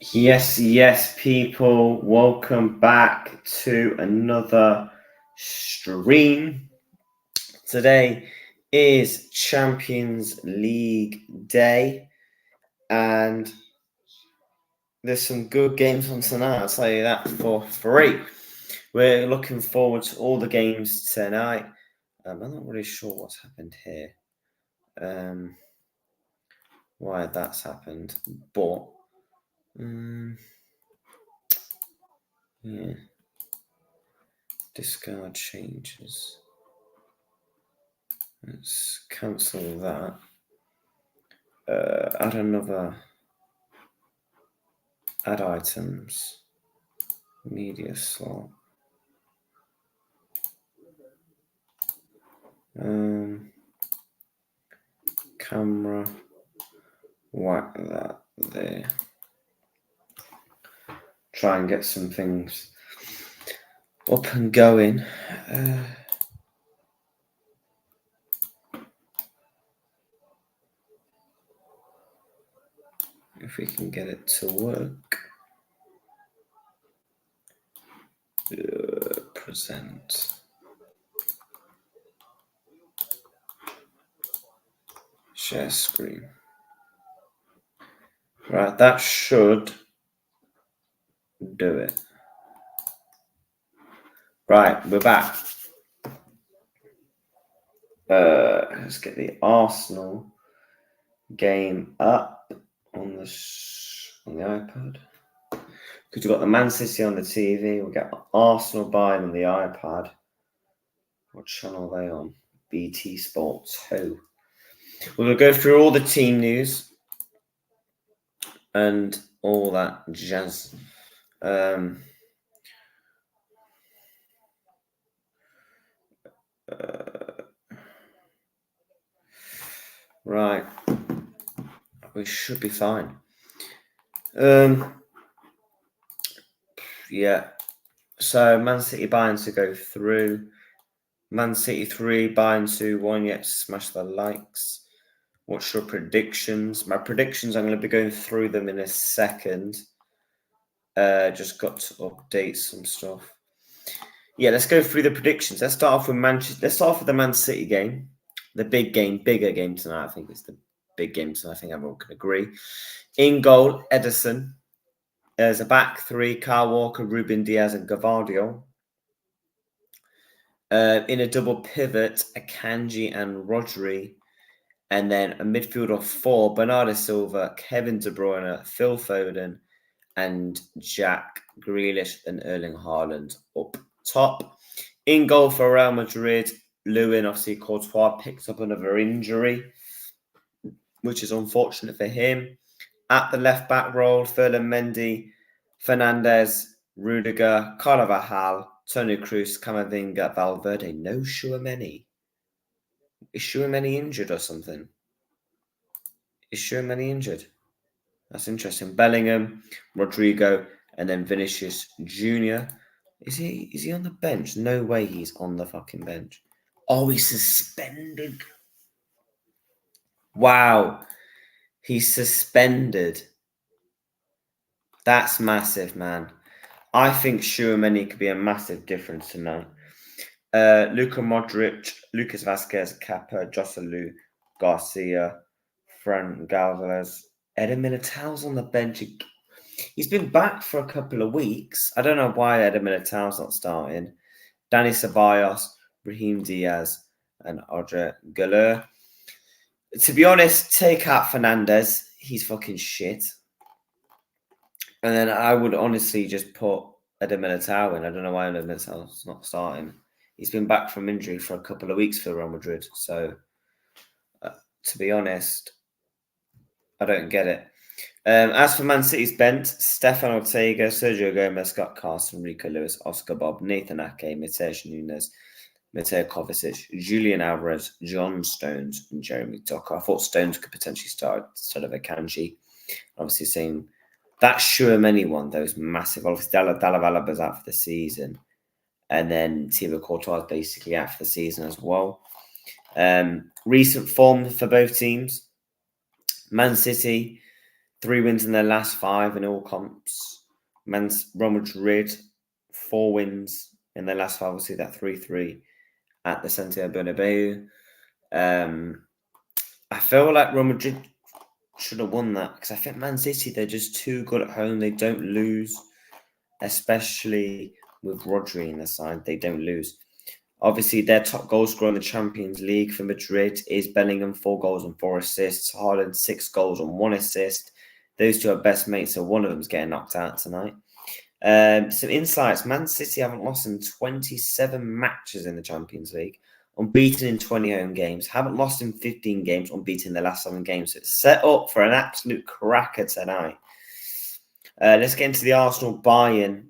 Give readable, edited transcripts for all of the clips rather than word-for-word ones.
Yes, people. Welcome back to another stream. Today is Champions League day, and there's some good games on tonight. I'll tell you that for free. We're looking forward to all the games tonight. I'm not really sure what's happened here, why that's happened, but yeah. Discard changes. Let's cancel that. Add another. Add items. Media slot. Camera. Whack that there. Try and get some things up and going. If we can get it to work. Present. Share screen. Right, that should do it. Right, we're back. Let's get the Arsenal game up on the iPad. Because you've got the Man City on the TV. We'll get Arsenal Bayern on the iPad. What channel are they on? BT Sports 2. We're going to go through all the team news and all that jazz. Right. We should be fine. Yeah. So Man City Bayern to go through. Man City 3, Bayern 2-1. Yet smash the likes. What's your predictions? My predictions, I'm going to be going through them in a second. Just got to update some stuff. Yeah, let's go through the predictions. Let's start off with Manchester. Let's start off with the Man City game. The bigger game tonight. I think it's the big game tonight. I think everyone can agree. In goal, Ederson. There's a back three, Kyle Walker, Ruben Diaz, and Gavardio. In a double pivot, Akanji and Rodri. And then a midfield of four, Bernardo Silva, Kevin De Bruyne, Phil Foden, and Jack Grealish and Erling Haaland up top. In goal for Real Madrid, Lewin, obviously Courtois picks up another injury, which is unfortunate for him. At the left back role, Ferland Mendy, Fernandes, Rudiger, Carvajal, Toni Kroos, Camavinga, Valverde. No Tchouaméni. Is Tchouaméni injured or something? Is Tchouaméni injured? That's interesting. Bellingham, Rodrigo, and then Vinicius Jr. Is he on the bench? No way he's on the fucking bench. Oh, he's suspended. Wow. He's suspended. That's massive, man. I think Tchouaméni could be a massive difference tonight. Luka Modric, Lucas Vasquez, Kappa, Joselu, Garcia, Fran Galvez, Eder Militao's on the bench. He's been back for a couple of weeks. I don't know why Eder Militao's not starting. Dani Ceballos, Brahim Diaz, and Audrey Galeur. To be honest, take out Fernandes. He's fucking shit. And then I would honestly just put Eder Militao in. I don't know why Eder Militao's not starting. He's been back from injury for a couple of weeks for Real Madrid. So, to be honest, I don't get it. As for Man City's bench, Stefan Ortega, Sergio Gomez, Scott Carson, Rico Lewis, Oscar Bob, Nathan Ake, Matej Nunes, Mateo Kovacic, Julian Alvarez, John Stones, and Jeremy Docker. I thought Stones could potentially start instead of Akanji. Obviously, saying that Tchouaméni one, those massive. Obviously, Dallavalla's out for the season. And then Thibaut Courtois is basically out for the season as well. Recent form for both teams. Man City, 3 wins in their last 5 in all comps. Real Madrid, 4 wins in their last 5. Obviously, that 3-3 at the Santiago Bernabeu. I feel like Real Madrid should have won that because I think Man City, they're just too good at home. They don't lose, especially with Rodri in the side. They don't lose. Obviously, their top goal scorer in the Champions League for Madrid is Bellingham, 4 goals and 4 assists. Haaland, 6 goals and 1 assist. Those two are best mates, so one of them's getting knocked out tonight. Some insights. Man City haven't lost in 27 matches in the Champions League. Unbeaten in 20 home games. Haven't lost in 15 games. Unbeaten in the last 7 games. So it's set up for an absolute cracker tonight. Let's get into the Arsenal Bayern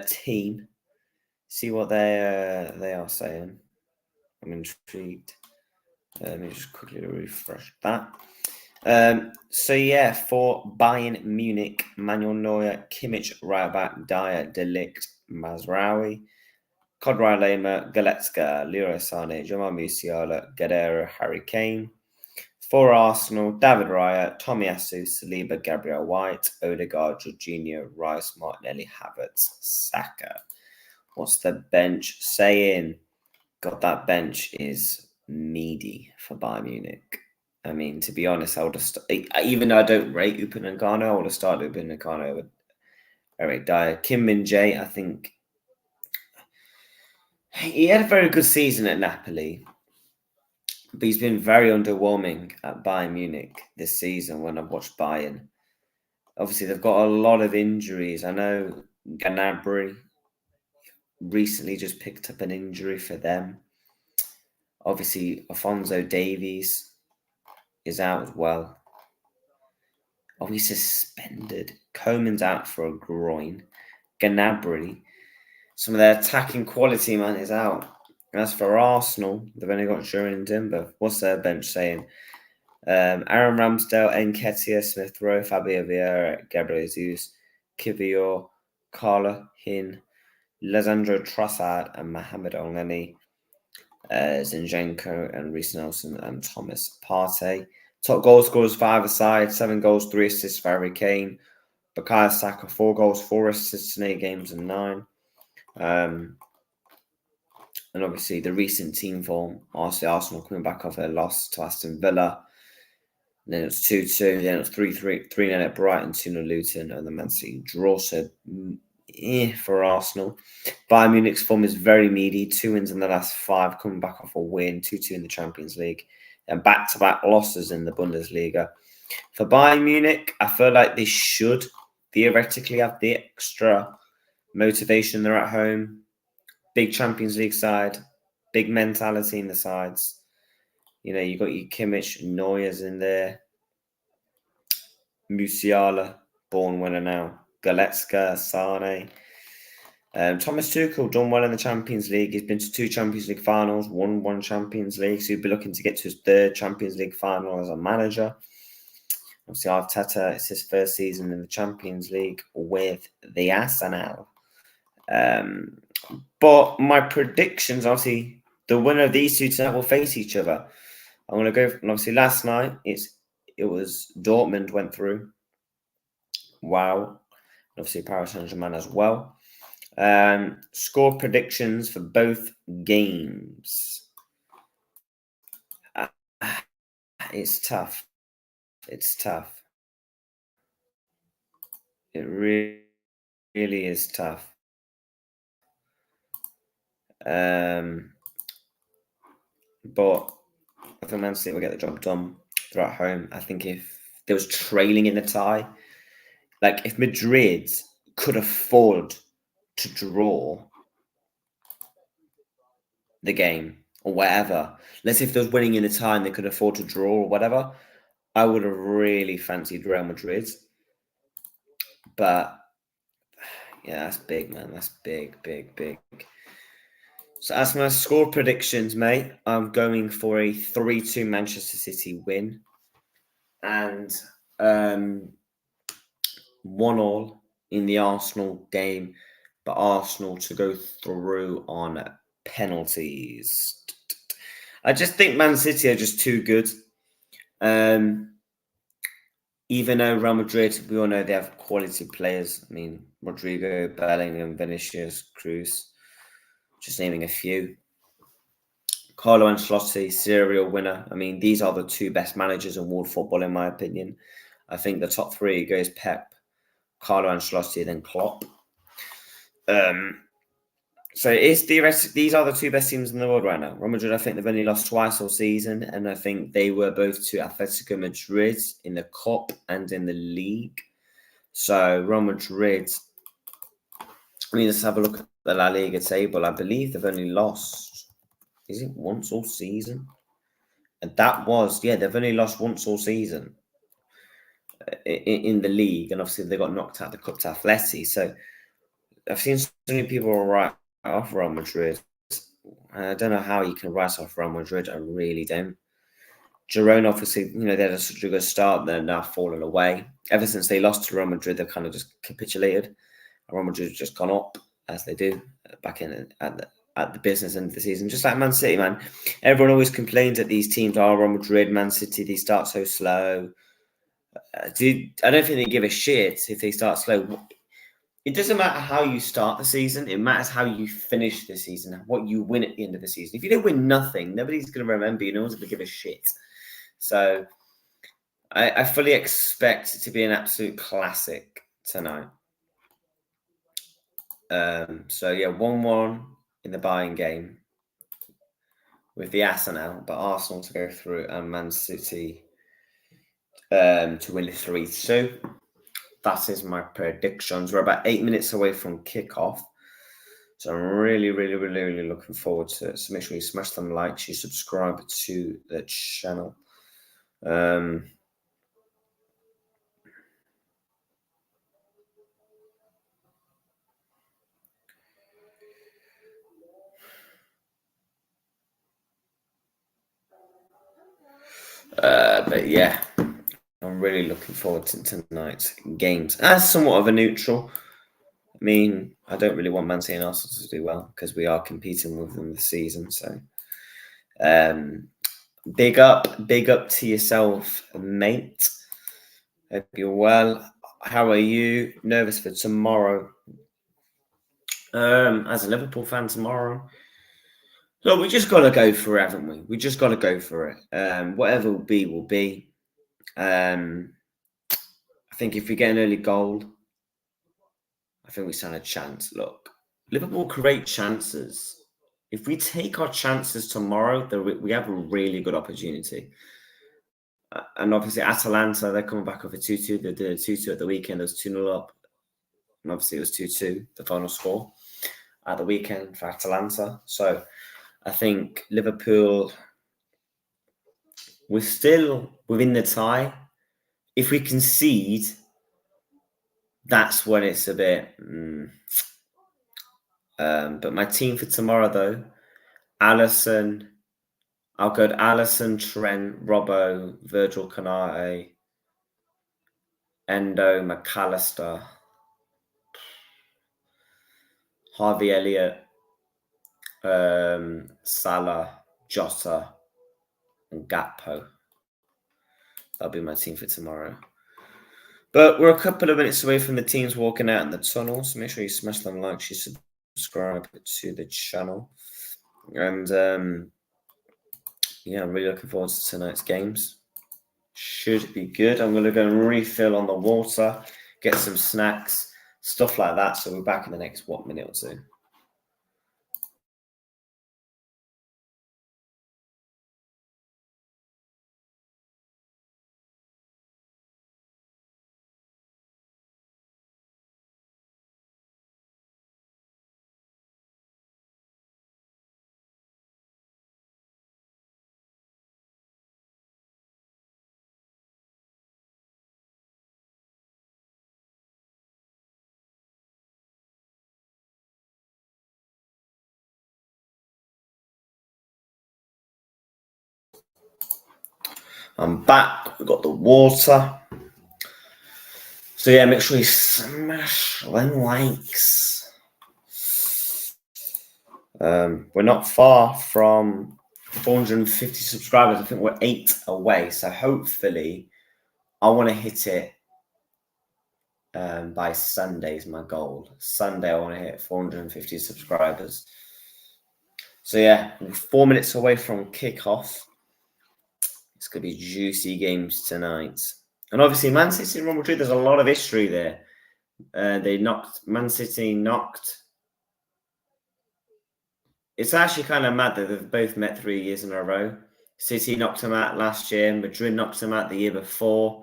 team. See what they are saying. I'm intrigued. Let me just quickly refresh that. For Bayern Munich, Manuel Neuer, Kimmich, right back, Dyer, De Ligt, Mazraoui, Kodrai Lema, Goretzka, Leroy Sané, Jamal Musiala, Guerrero, Harry Kane. For Arsenal, David Raya, Tomiyasu, Saliba, Gabriel White, Odegaard, Jorginho, Rice, Martinelli, Havertz, Saka. What's the bench saying? God, that bench is meaty for Bayern Munich. I mean, to be honest, I would have even though I don't rate Upamecano, I would have started Upamecano with Eric Dyer. Kim Min-jae, I think he had a very good season at Napoli, but he's been very underwhelming at Bayern Munich this season when I've watched Bayern. Obviously, they've got a lot of injuries. I know Gnabry recently just picked up an injury for them. Obviously, Alphonso Davies is out as well. Oh, he's suspended. Coman's out for a groin. Gnabry, some of their attacking quality, man, is out. As for Arsenal, they've only got Jurgen and Timber. What's their bench saying? Aaron Ramsdale, Nketiah, Smith Rowe, Fabio Vieira, Gabriel Jesus, Kivior, Carla Hin, Lisandro Trossard, and Mohamed Elneny, Zinchenko, and Reece Nelson, and Thomas Partey. Top goal scorers for either side: 7 goals, 3 assists for Harry Kane. Bukayo Saka, 4 goals, 4 assists in 8 games and 9. And obviously the recent team form, Arsenal coming back off their loss to Aston Villa. Then it was 2-2, then it was 3-0 at Brighton, 2-0 Luton, and the Man City draw. So, for Arsenal. Bayern Munich's form is very meaty. 2 wins in the last 5, coming back off a win, 2-2 in the Champions League, and back-to-back losses in the Bundesliga. For Bayern Munich, I feel like they should theoretically have the extra motivation. They're at home. Big Champions League side. Big mentality in the sides. You know, you got your Kimmich, Neuer's in there. Musiala, born winner now. Goretzka, Sane. Thomas Tuchel done well in the Champions League. He's been to 2 Champions League finals, won 1 Champions League. So he'd be looking to get to his 3rd Champions League final as a manager. Obviously, Arteta, it's his 1st season in the Champions League with the Arsenal. But my predictions, obviously, the winner of these 2 tonight will face each other. I'm going to go, obviously, last night, it was Dortmund went through. Wow. Obviously, Paris Saint-Germain as well. Score predictions for both games. It's tough. It's tough. It really is tough. But I think Man City will get the job done. They're at home. I think if there was trailing in the tie, like if Madrid could afford to draw the game or whatever, let's say if they was winning in the tie and they could afford to draw or whatever, I would have really fancied Real Madrid. But yeah, that's big, man. That's big. So as my score predictions, mate, I'm going for a 3-2 Manchester City win. And 1-1 in the Arsenal game, but Arsenal to go through on penalties. I just think Man City are just too good. even though Real Madrid, we all know they have quality players. I mean, Rodrigo, Bellingham, Vinicius, Cruz, just naming a few. Carlo Ancelotti, serial winner. I mean, these are the two best managers in world football, in my opinion. I think the top three goes Pep, Carlo Ancelotti, then Klopp. So it's theoretic. These are the two best teams in the world right now. Real Madrid, I think they've only lost twice all season, and I think they were both to Atletico Madrid in the cup and in the league. So Real Madrid. I mean, let's have a look at the La Liga table. I believe they've only lost. Is it once all season? And that was they've only lost once all season in the league, and obviously they got knocked out of the cup to Atleti. So I've seen so many people write off Real Madrid. I don't know how you can write off Real Madrid. I really don't. Girona, obviously, they had such a good start. They're now fallen away. Ever since they lost to Real Madrid, they've kind of just capitulated. Real Madrid's just gone up, as they do, back in at the business end of the season. Just like Man City, man. Everyone always complains that these teams are Real Madrid, Man City, they start so slow. I don't think they give a shit if they start slow. It doesn't matter how you start the season. It matters how you finish the season, what you win at the end of the season. If you don't win nothing, nobody's going to remember you. No one's going to give a shit. So I fully expect it to be an absolute classic tonight. So yeah, 1-1 in the Bayern game with the Arsenal, but Arsenal to go through and Man City to win 3-2. That is my predictions. We're about 8 minutes away from kickoff. So I'm really, really, really, really looking forward to it. So make sure you smash them likes, you subscribe to the channel. But yeah, I'm really looking forward to tonight's games. As somewhat of a neutral, I mean, I don't really want Man City and Arsenal to do well because we are competing with them this season. So, big up to yourself, mate. Hope you're well. How are you? Nervous for tomorrow? As a Liverpool fan, tomorrow. Look, we just got to go for it, haven't we? We just got to go for it. Whatever will be, will be. I think if we get an early goal, I think we stand a chance. Look, Liverpool create chances. If we take our chances tomorrow, we have a really good opportunity. And obviously, Atalanta, they're coming back off a 2-2. They did a 2-2 at the weekend. It was 2-0 up. And obviously, it was 2-2, the final score at the weekend for Atalanta. So I think Liverpool, we're still within the tie. If we concede, that's when it's a bit. But my team for tomorrow, though, Alisson. I'll go to Alisson, Trent, Robbo, Virgil Canate, Endo, McAllister, Harvey Elliott, Salah, Jota, and Gakpo. That'll be my team for tomorrow. But we're a couple of minutes away from the teams walking out in the tunnel, so make sure you smash them likes, you subscribe to the channel. And yeah, I'm really looking forward to tonight's games. Should be good. I'm going to go and refill on the water, get some snacks, stuff like that. So we're back in the next, minute or two. I'm back. We've got the water. So yeah, make sure you smash them likes. We're not far from 450 subscribers. I think we're 8 away. So hopefully I want to hit it by Sunday is my goal. Sunday, I want to hit 450 subscribers. So yeah, we're 4 minutes away from kickoff. It's going to be juicy games tonight. And obviously, Man City and Real Madrid, there's a lot of history there. Man City knocked. It's actually kind of mad that they've both met 3 years in a row. City knocked them out last year. Madrid knocked them out the year before.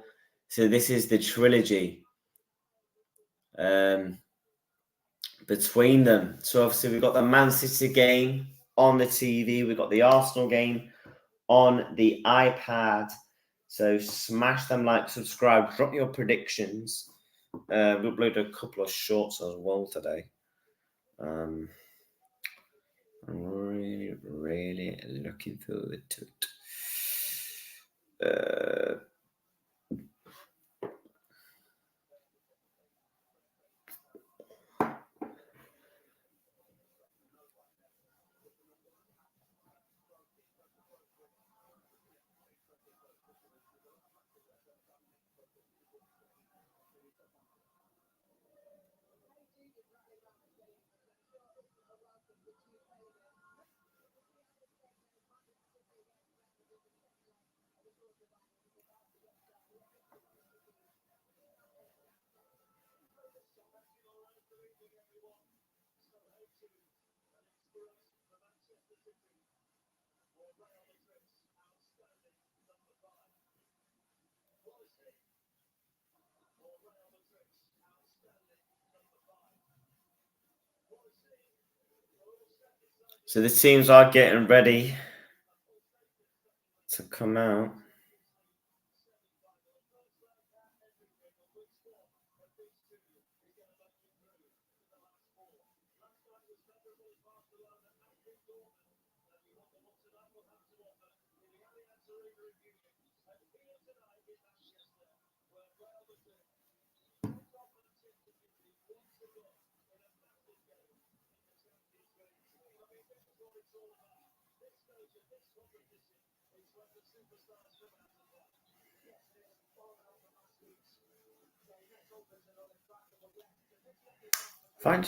So this is the trilogy between them. So obviously we've got the Man City game on the TV. We've got the Arsenal game on the iPad. So smash them, like, subscribe, drop your predictions. We uploaded a couple of shorts as well today. I'm really, really looking forward to it. So the teams are getting ready to come out. Fine.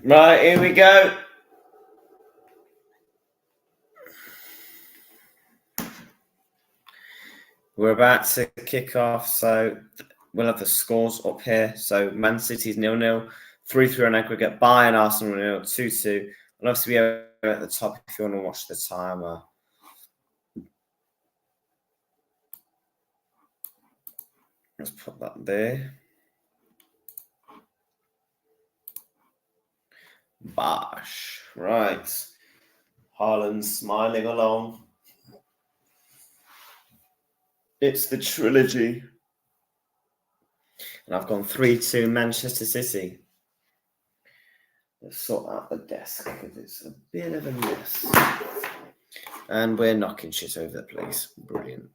Right, here we go. We're about to kick off, so we'll have the scores up here. So Man City's 0-0, 3-3 on aggregate. Bayern, Arsenal 0, 2-2. And obviously we have at the top if you want to watch the timer. Let's put that there. Bosh. Right. Haaland smiling along. It's the trilogy. And I've gone 3-2 Manchester City. Let's sort out the desk because it's a bit of a mess. And we're knocking shit over the place. Brilliant.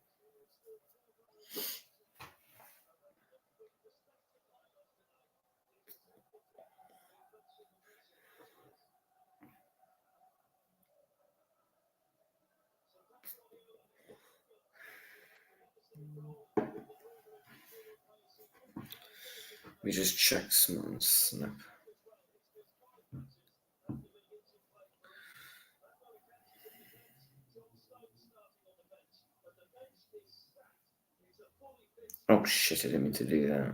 We just check someone's snap. Oh shit, I didn't mean to do that.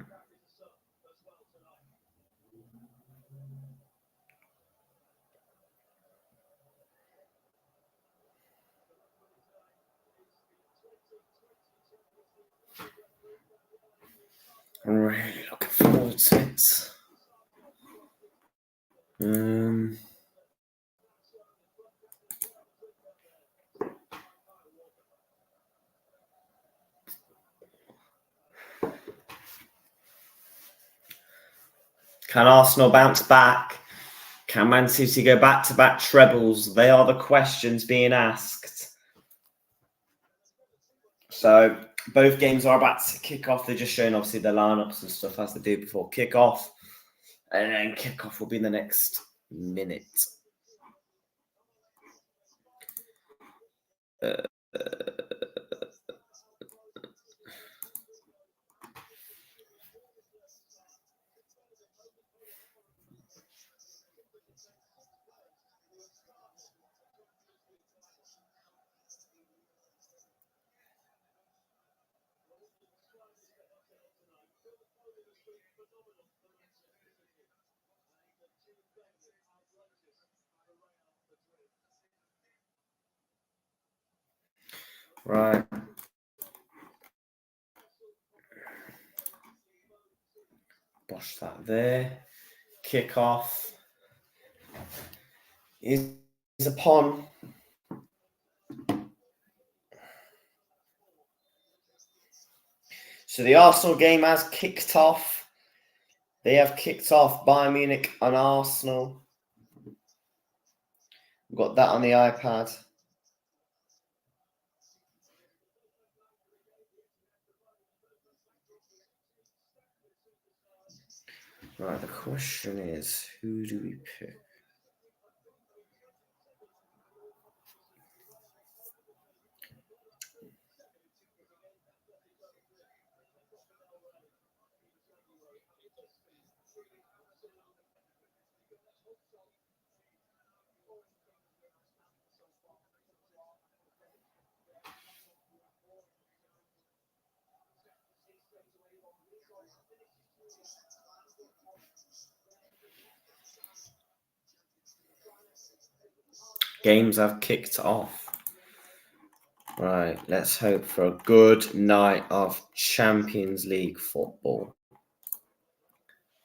I'm really looking forward to it. Can Arsenal bounce back? Can Man City go back-to-back trebles? They are the questions being asked. So both games are about to kick off. They're just showing obviously the lineups and stuff as they do before kickoff. And then kickoff will be in the next minute. Right. Bosh that there. Kickoff is upon. So the Arsenal game has kicked off. They have kicked off Bayern Munich and Arsenal. We've got that on the iPad. Right, the question is, who do we pick? Games have kicked off. Right, let's hope for a good night of Champions League football.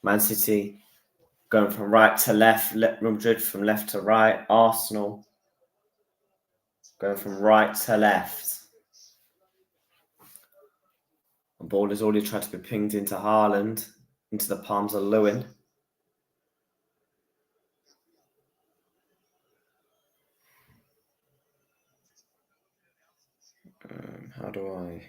Man City going from right to left, Madrid from left to right, Arsenal going from right to left. The ball is already trying to be pinged into Haaland, into the palms of Lewin. How do I...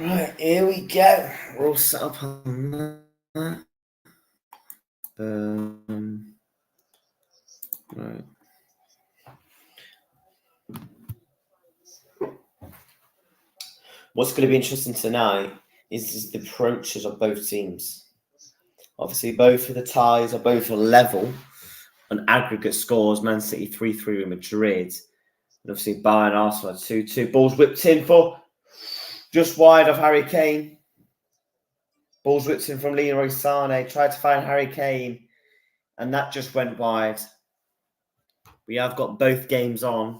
Right, here we go. We're all set up on that. Right. What's going to be interesting tonight is the approaches of both teams. Obviously, both of the ties are both level on aggregate scores. Man City 3-3 with Madrid. And obviously, Bayern Arsenal 2-2. Balls whipped in for just wide of Harry Kane. Balls whipped in from Leroy Sané. Tried to find Harry Kane. And that just went wide. We have got both games on.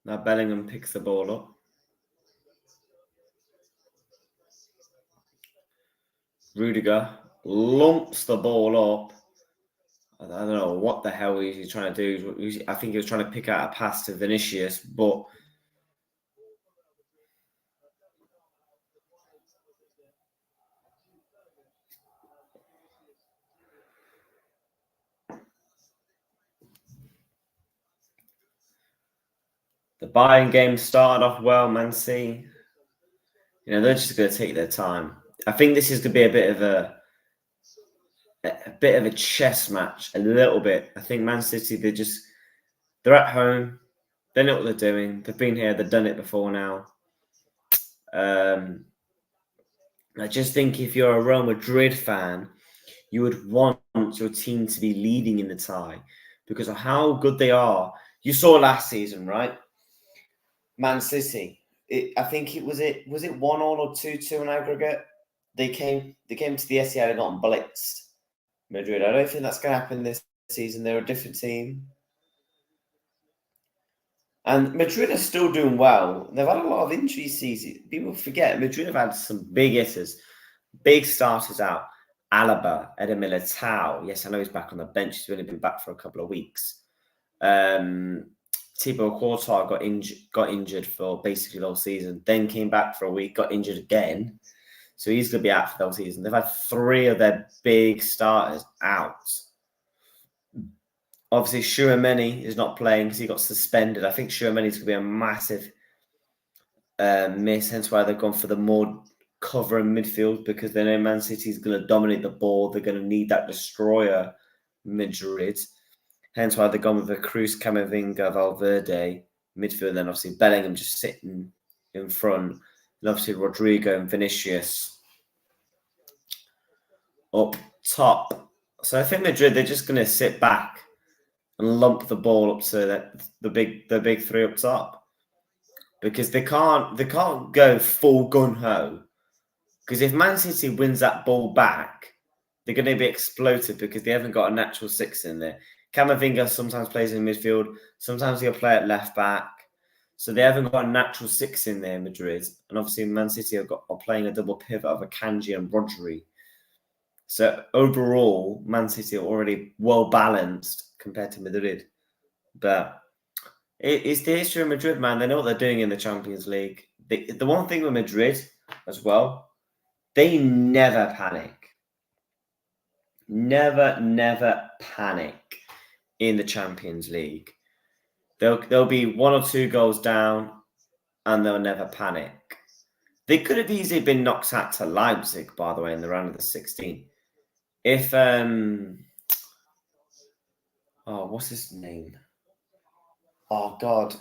Now Bellingham picks the ball up. Rudiger lumps the ball up. I don't know what the hell he's trying to do. I think he was trying to pick out a pass to Vinicius, but the Bayern game started off well. Man City, they're just going to take their time. I think this is going to be a bit of a chess match, a little bit. I think Man City, they're at home. They know what they're doing. They've been here. They've done it before now. I just think if you're a Real Madrid fan, you would want your team to be leading in the tie because of how good they are. You saw last season, right? Man City. I think was it 1-1 or 2-2 in aggregate? They came to the SCI and got blitzed. Madrid. I don't think that's going to happen this season. They're a different team. And Madrid are still doing well. They've had a lot of injuries season. People forget Madrid have had some big hitters, big starters out. Alaba, Eder Militao. Yes, I know he's back on the bench. He's only been back for a couple of weeks. Thibaut Courtois got injured for basically the whole season. Then came back for a week, got injured again. So he's going to be out for the whole season. They've had 3 of their big starters out. Obviously, Tchouaméni is not playing because he got suspended. I think Tchouaméni is going to be a massive miss, hence why they've gone for the more cover in midfield because they know Man City is going to dominate the ball. They're going to need that destroyer, Madrid. Hence why they've gone with the Cruz, Camavinga, Valverde midfield. Then obviously Bellingham just sitting in front. And obviously Rodrigo and Vinicius up top. So I think Madrid, they're just going to sit back and lump the ball up to the big 3 up top because they can't go full gun ho because if Man City wins that ball back, they're going to be explosive because they haven't got a natural 6 in there. Camavinga sometimes plays in midfield, sometimes he'll play at left back, so they haven't got a natural 6 in there. Madrid and obviously Man City are playing a double pivot of Akanji and Rodri. So overall, Man City are already well balanced compared to Madrid. But it's the history of Madrid, man. They know what they're doing in the Champions League. The one thing with Madrid as well, they never panic. Never panic in the Champions League. They'll be 1 or 2 goals down and they'll never panic. They could have easily been knocked out to Leipzig, by the way, in the round of the 16. If what's his name? Oh God.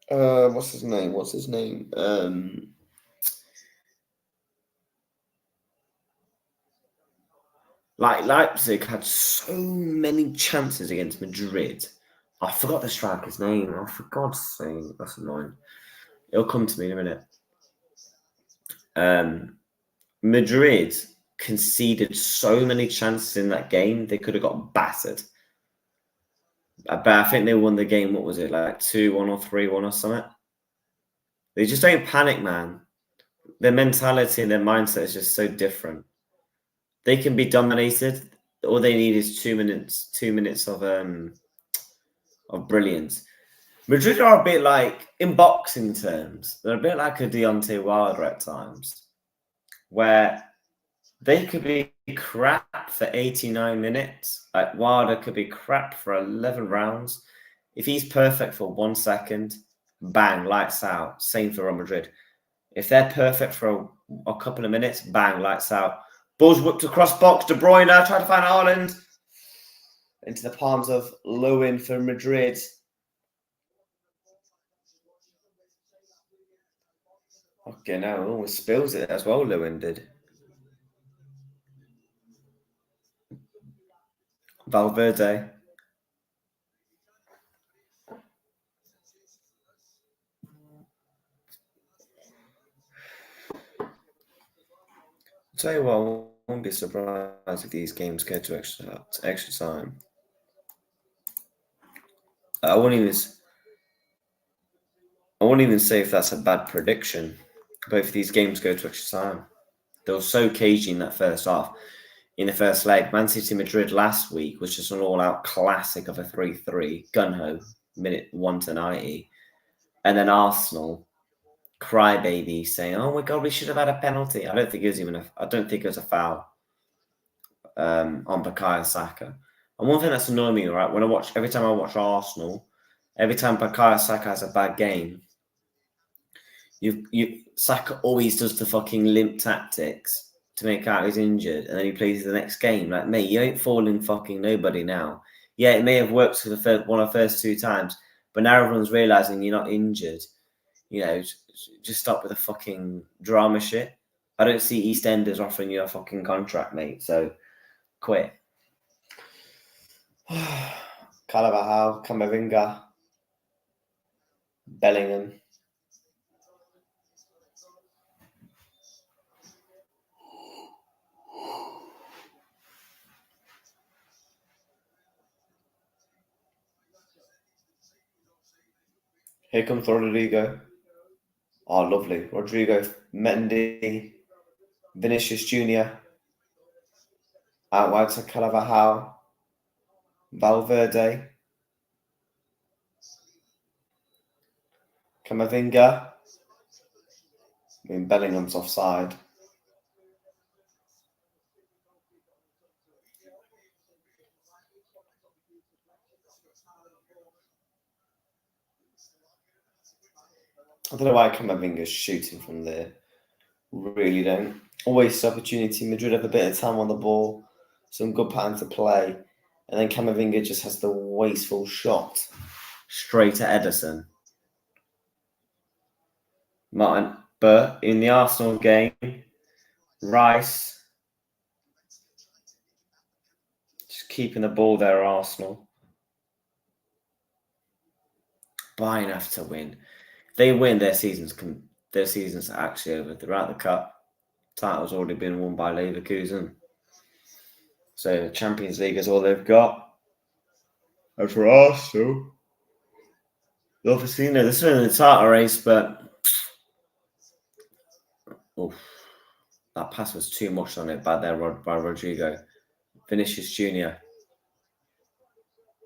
What's his name? Like Leipzig had so many chances against Madrid. I forgot the striker's name. Oh, for God's sake, that's annoying. It'll come to me in a minute. Madrid conceded so many chances in that game. They could have got battered. But I think they won the game. What was it, like 2-1 or 3-1 or something? They just don't panic, man. Their mentality and their mindset is just so different. They can be dominated. All they need is 2 minutes. 2 minutes of brilliance. Madrid are a bit like, in boxing terms, they're a bit like a Deontay Wilder at times. where they could be crap for 89 minutes. Like Wilder could be crap for 11 rounds. If he's perfect for 1 second, bang, lights out. Same for Real Madrid. If they're perfect for a couple of minutes, bang, lights out. Bulls whipped across box. De Bruyne tried to find Haaland. Into the palms of Lewin for Madrid. Okay, now almost spills it as well, Lewin did. Valverde. I'll tell you what, I won't be surprised if these games go to extra time. I won't even say if that's a bad prediction. Both of these games go to extra time. They were so cagey in that first half. In the first leg, Man City Madrid last week was just an all-out classic of a 3-3, gun-ho, minute 1 to 90. And then Arsenal, crybaby, saying, "Oh my God, we should have had a penalty." I don't think it was a foul on Bukayo Saka. And one thing that's annoying me, right, every time I watch Arsenal, every time Bukayo Saka has a bad game, Saka always does the fucking limp tactics to make out he's injured, and then he plays the next game. Like, mate, you ain't falling fucking nobody now. Yeah, it may have worked for one of the first 2 times, but now everyone's realizing you're not injured. You know, just stop with the fucking drama shit. I don't see EastEnders offering you a fucking contract, mate. So quit. Carvajal, Camavinga, Bellingham. Here comes Rodrigo. Oh, lovely. Rodrigo, Mendy, Vinicius Jr. Out wide to Carvajal, Valverde, Camavinga. I mean, Bellingham's offside. I don't know why Camavinga's shooting from there. Really don't. Always opportunity. Madrid have a bit of time on the ball, some good pattern to play, and then Camavinga just has the wasteful shot straight at Ederson. Martin, but in the Arsenal game, Rice just keeping the ball there. Arsenal. Bayern have to win. If they win, their season's actually over. Throughout the cup, title's already been won by Leverkusen. So Champions League is all they've got. And for Arsenal, obviously, they're still in the title race, but that pass was too much on it by Rodrigo. Vinicius Jr.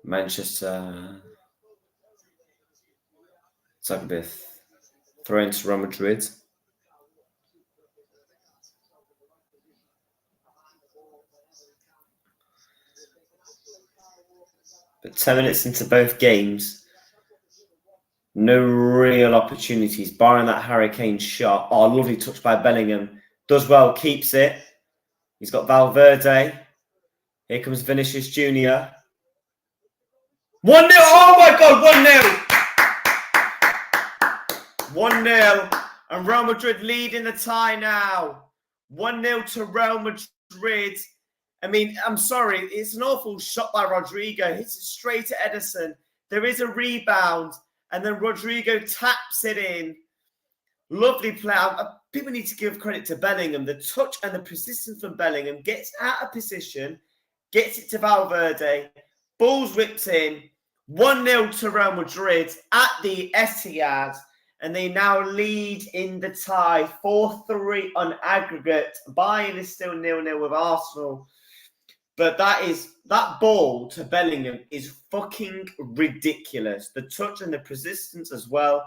Manchester. Zagbith. Throw into Real Madrid. But 10 minutes into both games, no real opportunities, barring that Harry Kane shot. Oh, lovely touch by Bellingham. Does well, keeps it. He's got Valverde. Here comes Vinicius Jr. 1-0. Oh my God, 1-0. 1-0. And Real Madrid leading the tie now. 1-0 to Real Madrid. I mean, I'm sorry. It's an awful shot by Rodrigo. Hits it straight at Ederson. There is a rebound. And then Rodrigo taps it in. Lovely play. People need to give credit to Bellingham. The touch and the persistence from Bellingham. Gets out of position. Gets it to Valverde. Balls whipped in. 1-0 to Real Madrid at the Etihad. And they now lead in the tie. 4-3 on aggregate. Bayern is still 0-0 with Arsenal. But that ball to Bellingham is fucking ridiculous. The touch and the persistence as well.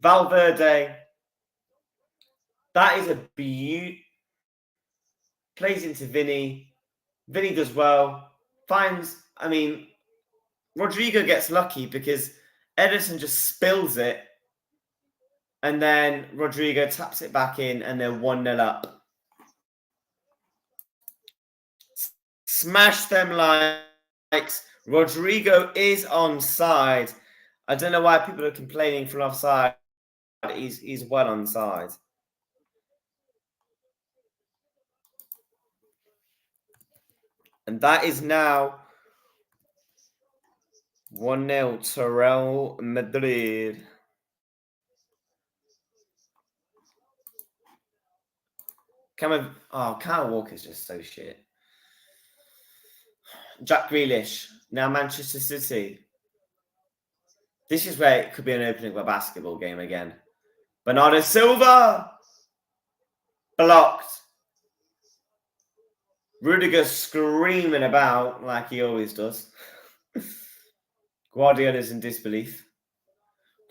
Valverde. That is a plays into Vinny. Vinny does well. Rodrigo gets lucky because Ederson just spills it. And then Rodrigo taps it back in and they're 1-0 up. Smash them likes. Rodrigo is onside. I don't know why people are complaining from offside. He's well onside. And that is now 1-0 to Real Madrid. Kyle Walker's just so shit. Jack Grealish, now Manchester City. This is where it could be an opening of a basketball game again. Bernardo Silva! Blocked. Rudiger screaming about like he always does. Guardiola's in disbelief.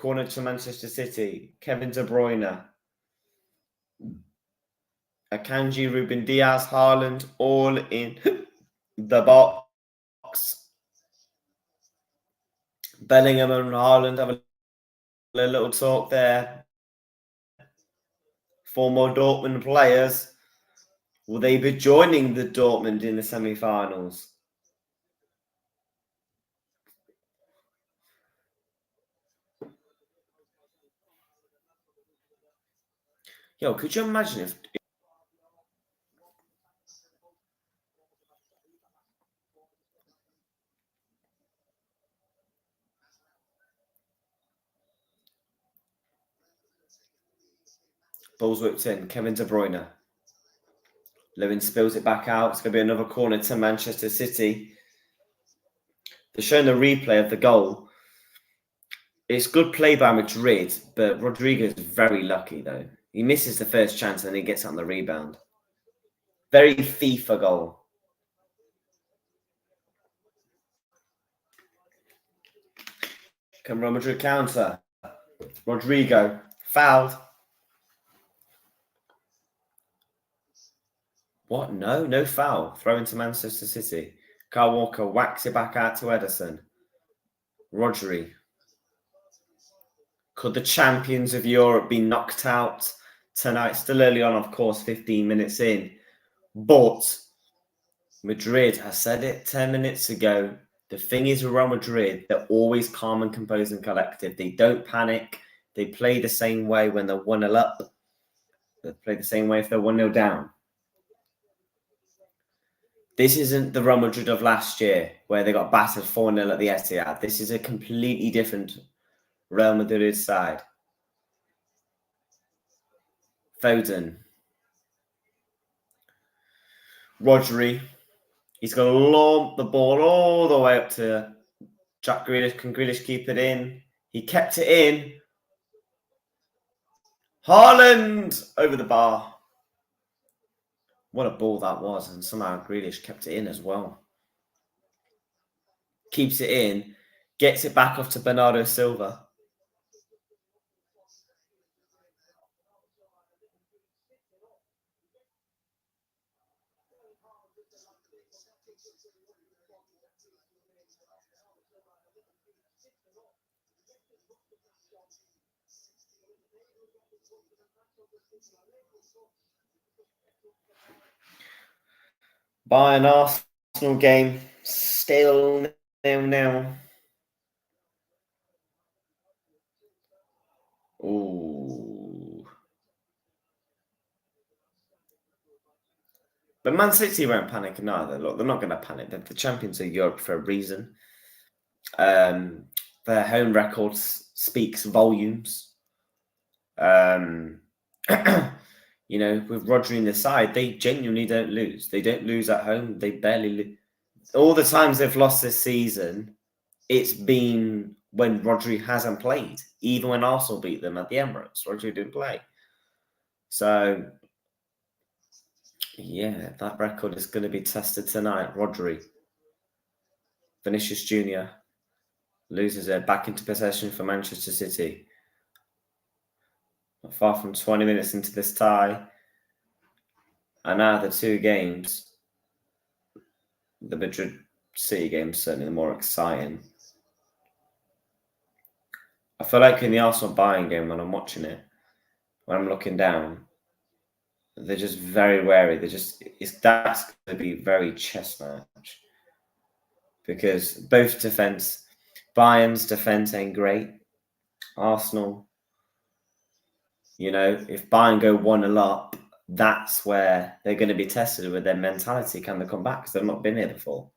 Corner to Manchester City. Kevin De Bruyne. Akanji, Ruben Diaz, Haaland, all in the box. Bellingham and Haaland have a little talk there. Former Dortmund players. Will they be joining the Dortmund in the semi-finals? Yo, could you imagine if... Ball's whipped in. Kevin De Bruyne. Lewin spills it back out. It's going to be another corner to Manchester City. They're showing the replay of the goal. It's good play by Madrid, but Rodrigo's very lucky, though. He misses the first chance and then he gets on the rebound. Very FIFA goal. Can Real Madrid counter? Rodrigo. Fouled. What? No foul. Throw into Manchester City. Kyle Walker whacks it back out to Ederson. Rodri. Could the champions of Europe be knocked out tonight? Still early on, of course, 15 minutes in. But Madrid, I said it 10 minutes ago, the thing is with Real Madrid, they're always calm and composed and collected. They don't panic. They play the same way when they're 1-0 up. They play the same way if they're 1-0 down. This isn't the Real Madrid of last year where they got battered 4-0 at the Etihad. This is a completely different Real Madrid side. Foden. Rodri. He's going to lob the ball all the way up to Jack Grealish. Can Grealish keep it in? He kept it in. Haaland over the bar. What a ball that was. And somehow Grealish kept it in as well. Keeps it in. Gets it back off to Bernardo Silva. Bayern Arsenal game. Still 0-0. Ooh. But Man City won't panic neither. Look, they're not going to panic. They're the champions of Europe for a reason. Their home record speaks volumes. You know, with Rodri in the side, they genuinely don't lose. They don't lose at home. They barely lose. All the times they've lost this season, it's been when Rodri hasn't played. Even when Arsenal beat them at the Emirates, Rodri didn't play. So, yeah, that record is going to be tested tonight. Rodri. Vinicius Jr. loses it back into possession for Manchester City. Not far from 20 minutes into this tie. And out of the two games, the Madrid City game is certainly the more exciting. I feel like in the Arsenal Bayern game, when I'm watching it, when I'm looking down, they're just very wary. That's going to be very chess match because both Bayern's defense ain't great. Arsenal, if Bayern go 1-0 up, that's where they're going to be tested with their mentality. Can they come back? Because they've not been here before.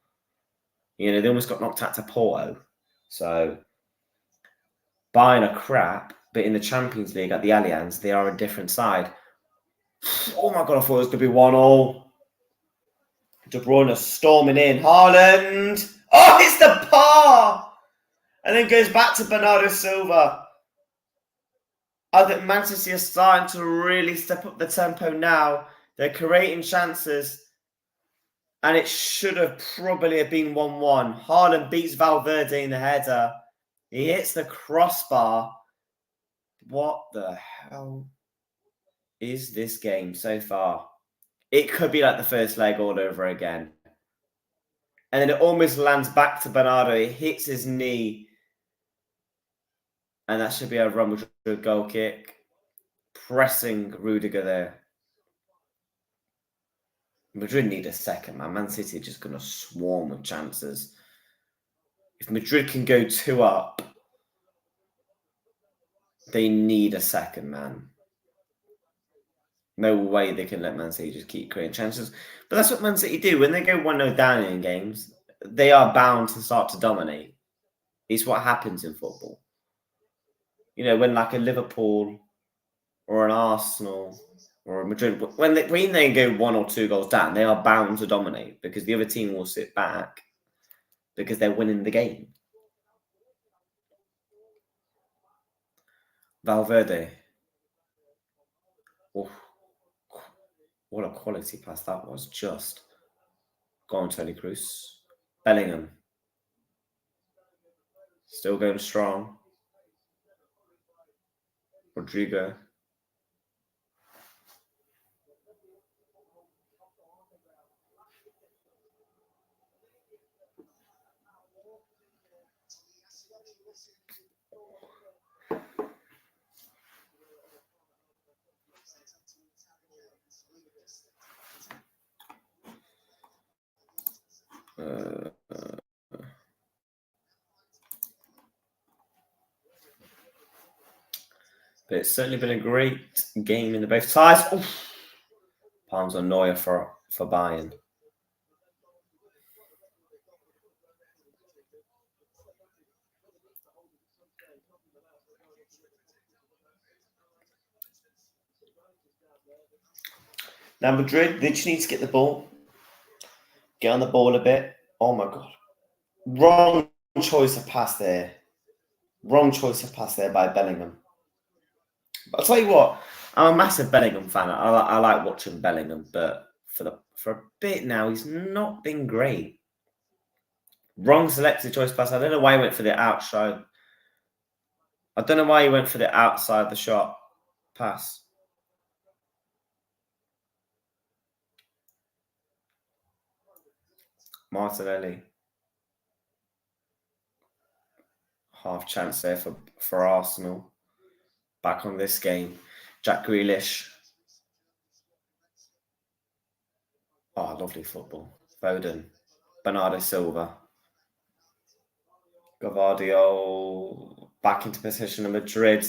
They almost got knocked out to Porto. So Bayern are crap, but in the Champions League at the Allianz, they are a different side. Oh my God, I thought it was going to be 1-1. De Bruyne storming in. Haaland. Oh, it's the par! And then goes back to Bernardo Silva. I think Man City are starting to really step up the tempo now. They're creating chances. And it should have probably been 1-1. Haaland beats Valverde in the header. He hits the crossbar. What the hell is this game so far? It could be like the first leg all over again. And then it almost lands back to Bernardo. He hits his knee. And that should be a Real Madrid goal kick. Pressing Rudiger there. Madrid need a second, man. Man City are just going to swarm with chances. If Madrid can go 2 up, they need a second, man. No way they can let Man City just keep creating chances. But that's what Man City do. When they go 1-0 down in games, they are bound to start to dominate. It's what happens in football. When like a Liverpool or an Arsenal or a Madrid, when they go 1 or 2 goals down, they are bound to dominate because the other team will sit back because they're winning the game. Valverde. Oh, what a quality pass that was. Just go on, Toni Kroos. Bellingham. Still going strong. Rodrigo. But it's certainly been a great game in the both sides. Oof. Palms on Neuer for Bayern. Now Madrid, they just need to get the ball. Get on the ball a bit. Oh my God. Wrong choice of pass there. Wrong choice of pass there by Bellingham. But I'll tell you what, I'm a massive Bellingham fan. I like watching Bellingham, but for a bit now, he's not been great. Wrong selected choice pass. I don't know why he went for the outside. I don't know why he went for the outside the shot pass. Martinelli. Half chance there for Arsenal. Back on this game. Jack Grealish. Oh, lovely football. Foden. Bernardo Silva. Gavardio. Back into position of Madrid.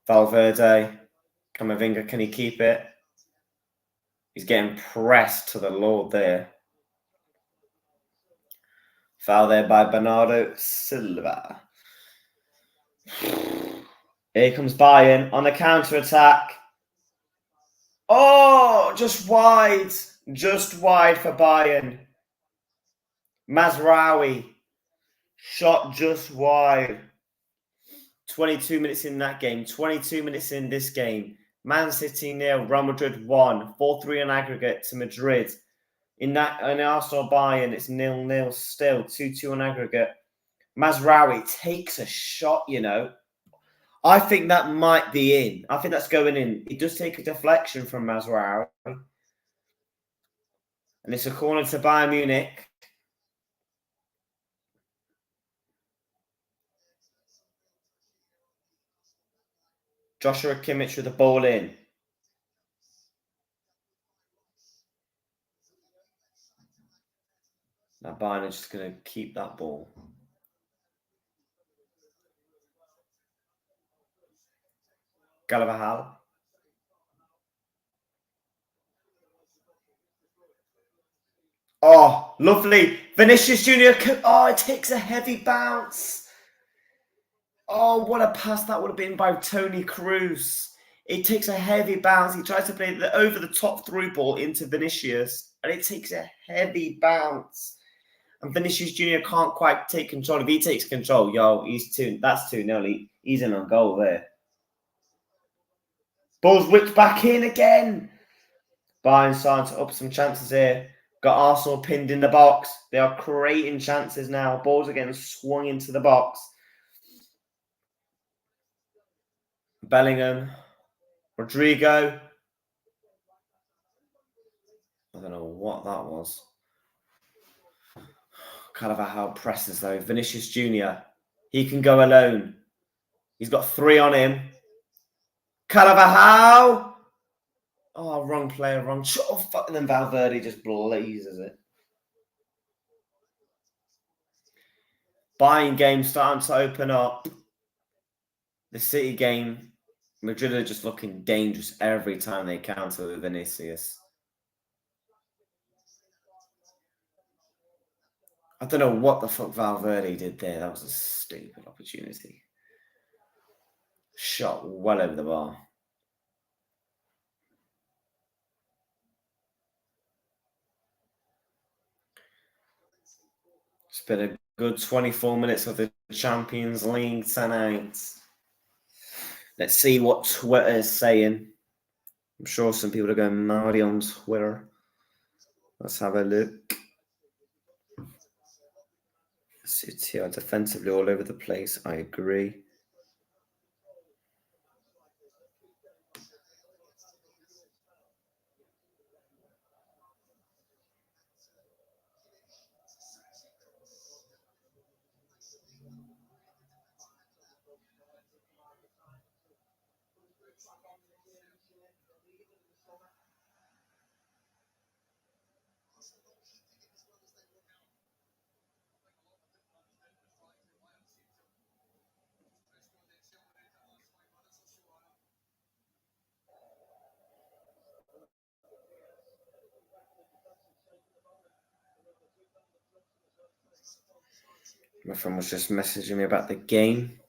Valverde. Camavinga, can he keep it? He's getting pressed to the Lord there. Foul there by Bernardo Silva. Here comes Bayern on the counter-attack. Oh, just wide. Just wide for Bayern. Mazraoui. Shot just wide. 22 minutes in that game. 22 minutes in this game. Man City 0, Real Madrid 1. 4-3 on aggregate to Madrid. In Arsenal Bayern, it's 0-0 still. 2-2 on aggregate. Mazraoui takes a shot, I think that might be in. I think that's going in. It does take a deflection from Mazraoui. And it's a corner to Bayern Munich. Joshua Kimmich with the ball in. Now Bayern are just going to keep that ball. Galavahal. Oh, lovely. Vinicius Jr. Oh, it takes a heavy bounce. Oh, what a pass that would have been by Toni Kroos. It takes a heavy bounce. He tries to play the over the top through ball into Vinicius, and it takes a heavy bounce. And Vinicius Jr. can't quite take control. If he takes control, that's 2-0. He's in on goal there. Ball's whipped back in again. Bayern starting to up some chances here. Got Arsenal pinned in the box. They are creating chances now. Balls are getting swung into the box. Bellingham. Rodrigo. I don't know what that was. Carvajal presses though. Vinicius Jr. He can go alone. He's got 3 on him. Carvajal. Oh, wrong player, wrong shot. Oh, fuck. And then Valverde just blazes it. Bayern game starting to open up. The City game, Madrid are just looking dangerous every time they counter with Vinicius. I don't know what the fuck Valverde did there. That was a stupid opportunity. Shot well over the bar. It's been a good 24 minutes of the Champions League tonight. Let's see what Twitter is saying. I'm sure some people are going mad on Twitter. Let's have a look. City are defensively all over the place. I agree. My friend was just messaging me about the game.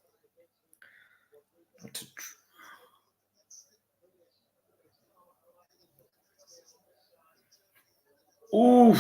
Ooh.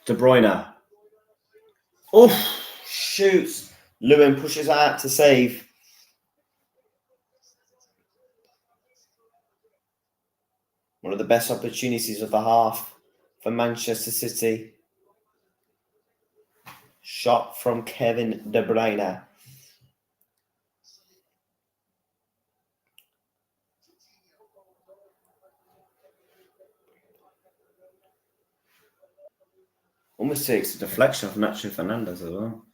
De Bruyne. Oh, shoots. Lewin pushes out to save. One of the best opportunities of the half for Manchester City. Shot from Kevin De Bruyne. Almost takes a deflection of Nacho Fernandez as well.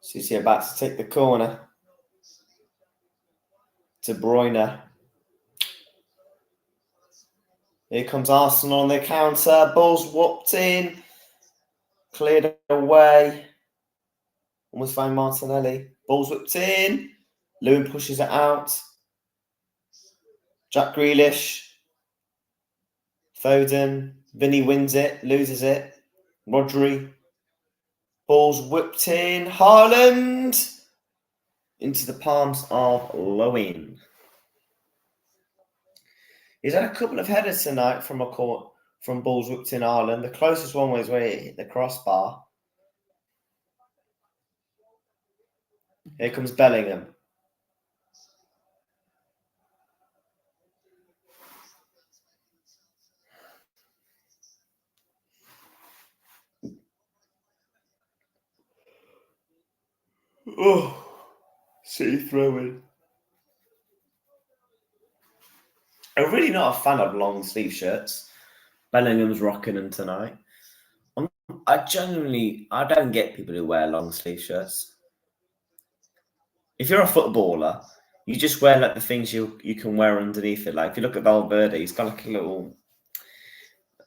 City about to take the corner. De Bruyne. Here comes Arsenal on the counter. Ball's whooped in. Cleared away. Almost found Martinelli. Ball's whipped in. Lewin pushes it out. Jack Grealish. Foden. Vinny wins it, loses it. Rodri. Ball's whipped in. Haaland into the palms of Lowen. He's had a couple of headers tonight from balls whipped in Haaland. The closest one was where he hit the crossbar. Here comes Bellingham. Oh, City throwing. I'm really not a fan of long sleeve shirts. Bellingham's rocking them tonight. I don't get people who wear long sleeve shirts. If you're a footballer, you just wear like the things you can wear underneath it. Like if you look at Valverde, he's got like a little,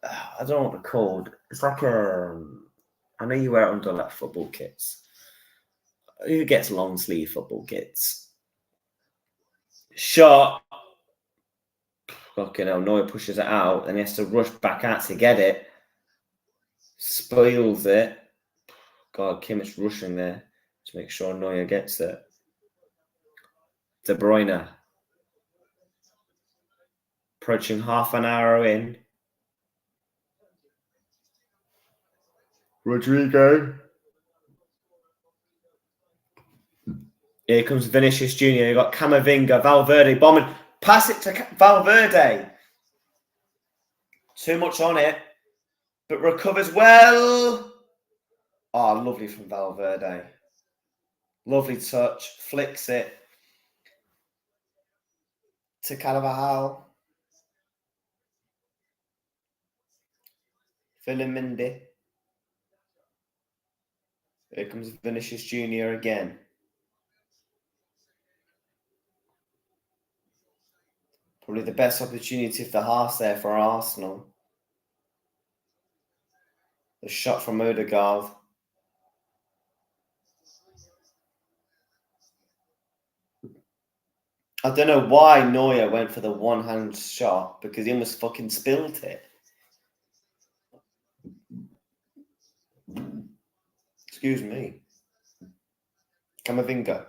I don't know what they're called. It's like I know you wear it under like football kits. Who gets long sleeve football kits? Shot. Fucking hell, Neuer pushes it out and he has to rush back out to get it. Spoils it. God, Kimmich's rushing there to make sure Neuer gets it. De Bruyne. Approaching half an hour in. Rodrigo. Here comes Vinicius Jr. You got Camavinga, Valverde bombing. Pass it to Valverde. Too much on it, but recovers well. Oh, lovely from Valverde. Lovely touch. Flicks it to Carvajal. Filamendi. Here comes Vinicius Jr. again. Probably the best opportunity of the half there for Arsenal. The shot from Odegaard. I don't know why Neuer went for the one-hand shot because he almost fucking spilled it. Excuse me. Camavinga.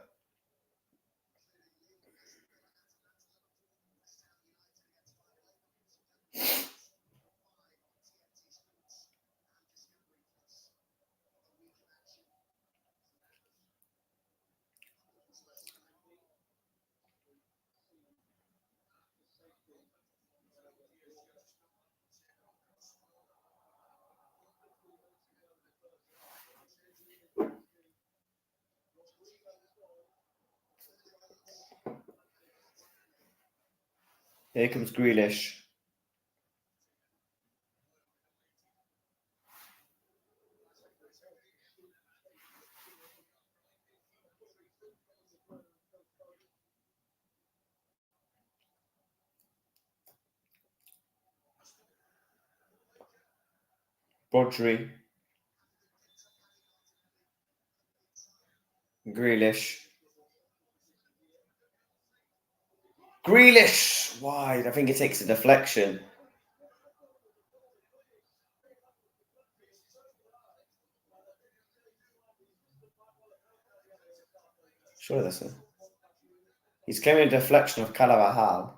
Here comes Grealish. Rodri. Grealish. Grealish! Wide. I think it takes a deflection. Sure, that's it. He's claiming a deflection of Carvajal.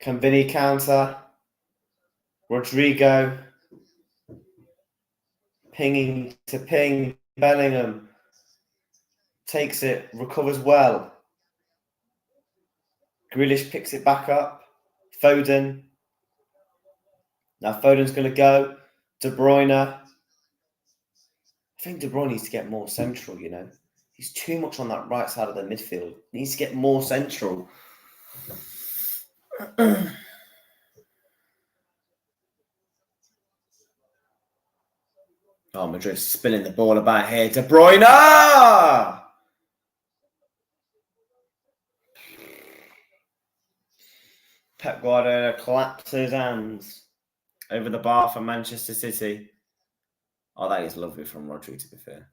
Can Vinny counter? Rodrigo. Pinging to ping. Bellingham. Takes it. Recovers well. Grealish picks it back up. Foden. Now Foden's going to go. De Bruyne. I think De Bruyne needs to get more central, you know. He's too much on that right side of the midfield. He needs to get more central. Oh, Madrid spinning the ball about here. De Bruyne! Pep Guardiola claps his hands over the bar for Manchester City. Oh, that is lovely from Rodri, to be fair.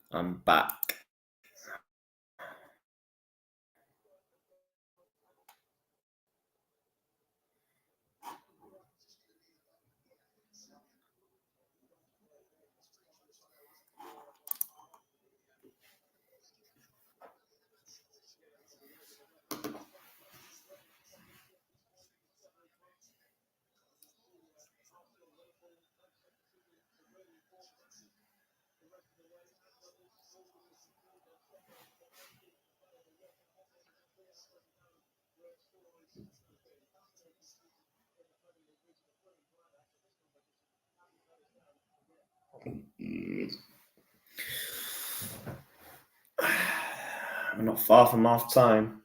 I'm back. We're not far from half time.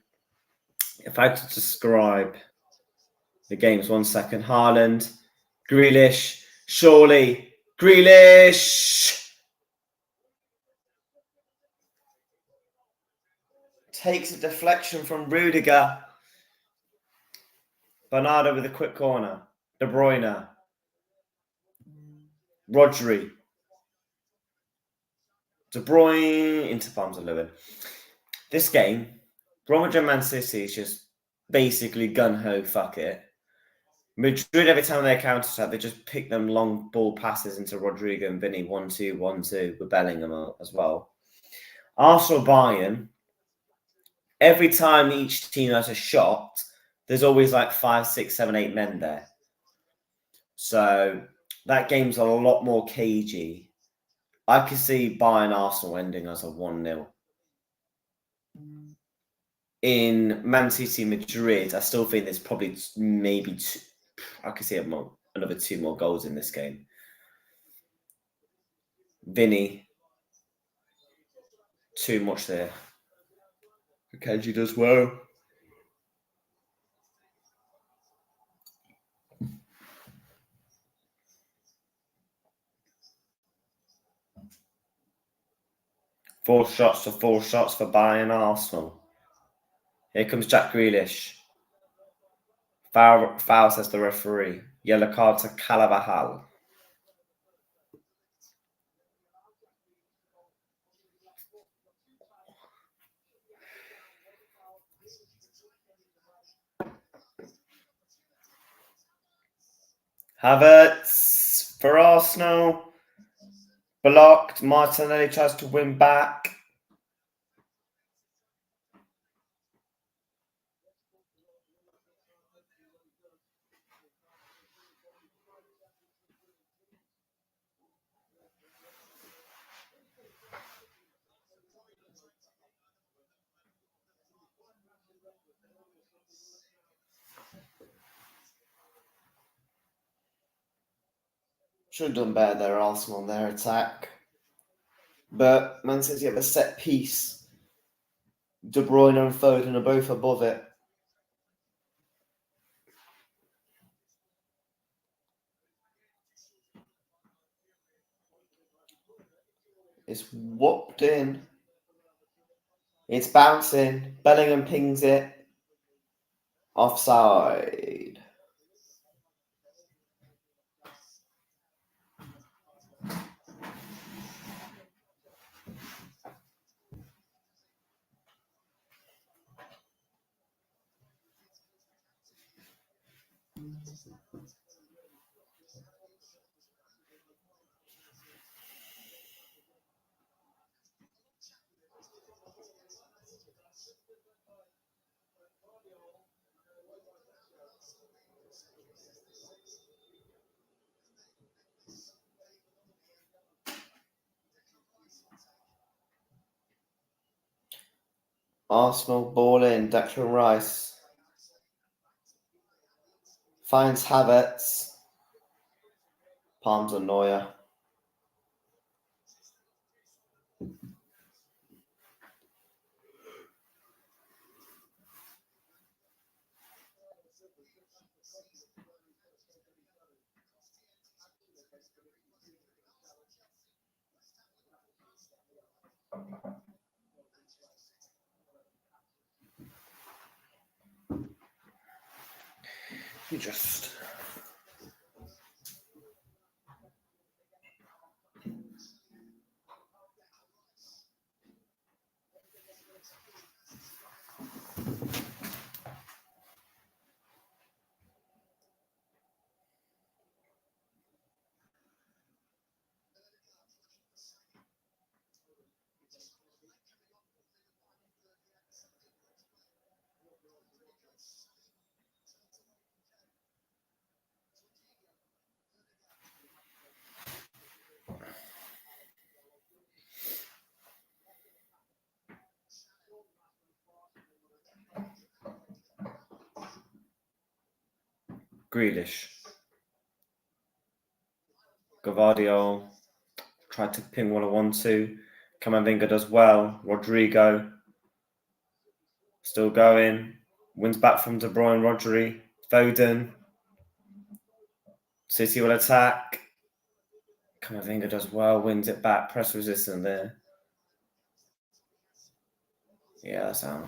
If I could describe the games, 1 second. Haaland, Grealish, surely, Grealish takes a deflection from Rudiger. Bernardo with a quick corner. De Bruyne, Rodri, De Bruyne into palms of Lewin. This game, Bromwich and Man City is just basically gun-ho, fuck it. Madrid, every time they counter-attack, they just pick them long ball passes into Rodrigo and Vinny, 1-2, 1-2, with Bellingham as well. Arsenal, Bayern, every time each team has a shot, there's always like 5, 6, 7, 8 men there. So that game's a lot more cagey. I could see Bayern Arsenal ending as a 1-0. In Man City Madrid, I still think there's probably maybe two, I could see another 2 more goals in this game. Vinny, too much there. Kenji does well. Four shots for Bayern Arsenal. Here comes Jack Grealish. Foul says the referee. Yellow card to Carvajal. Havertz for Arsenal. Blocked. Martinelli tries to win back. Should have done better there, Arsenal, on their attack. But Man City have a set piece. De Bruyne and Foden are both above it. It's whooped in. It's bouncing. Bellingham pings it. Offside. Arsenal ball in. Declan Rice finds Havertz. Palms on Neuer. You just... Grealish. Gavardio tried to ping 1-1-2. Camavinga does well. Rodrigo still going. Wins back from De Bruyne. Rodri. Foden. City will attack. Camavinga does well. Wins it back. Press resistant there. Yeah, that's out.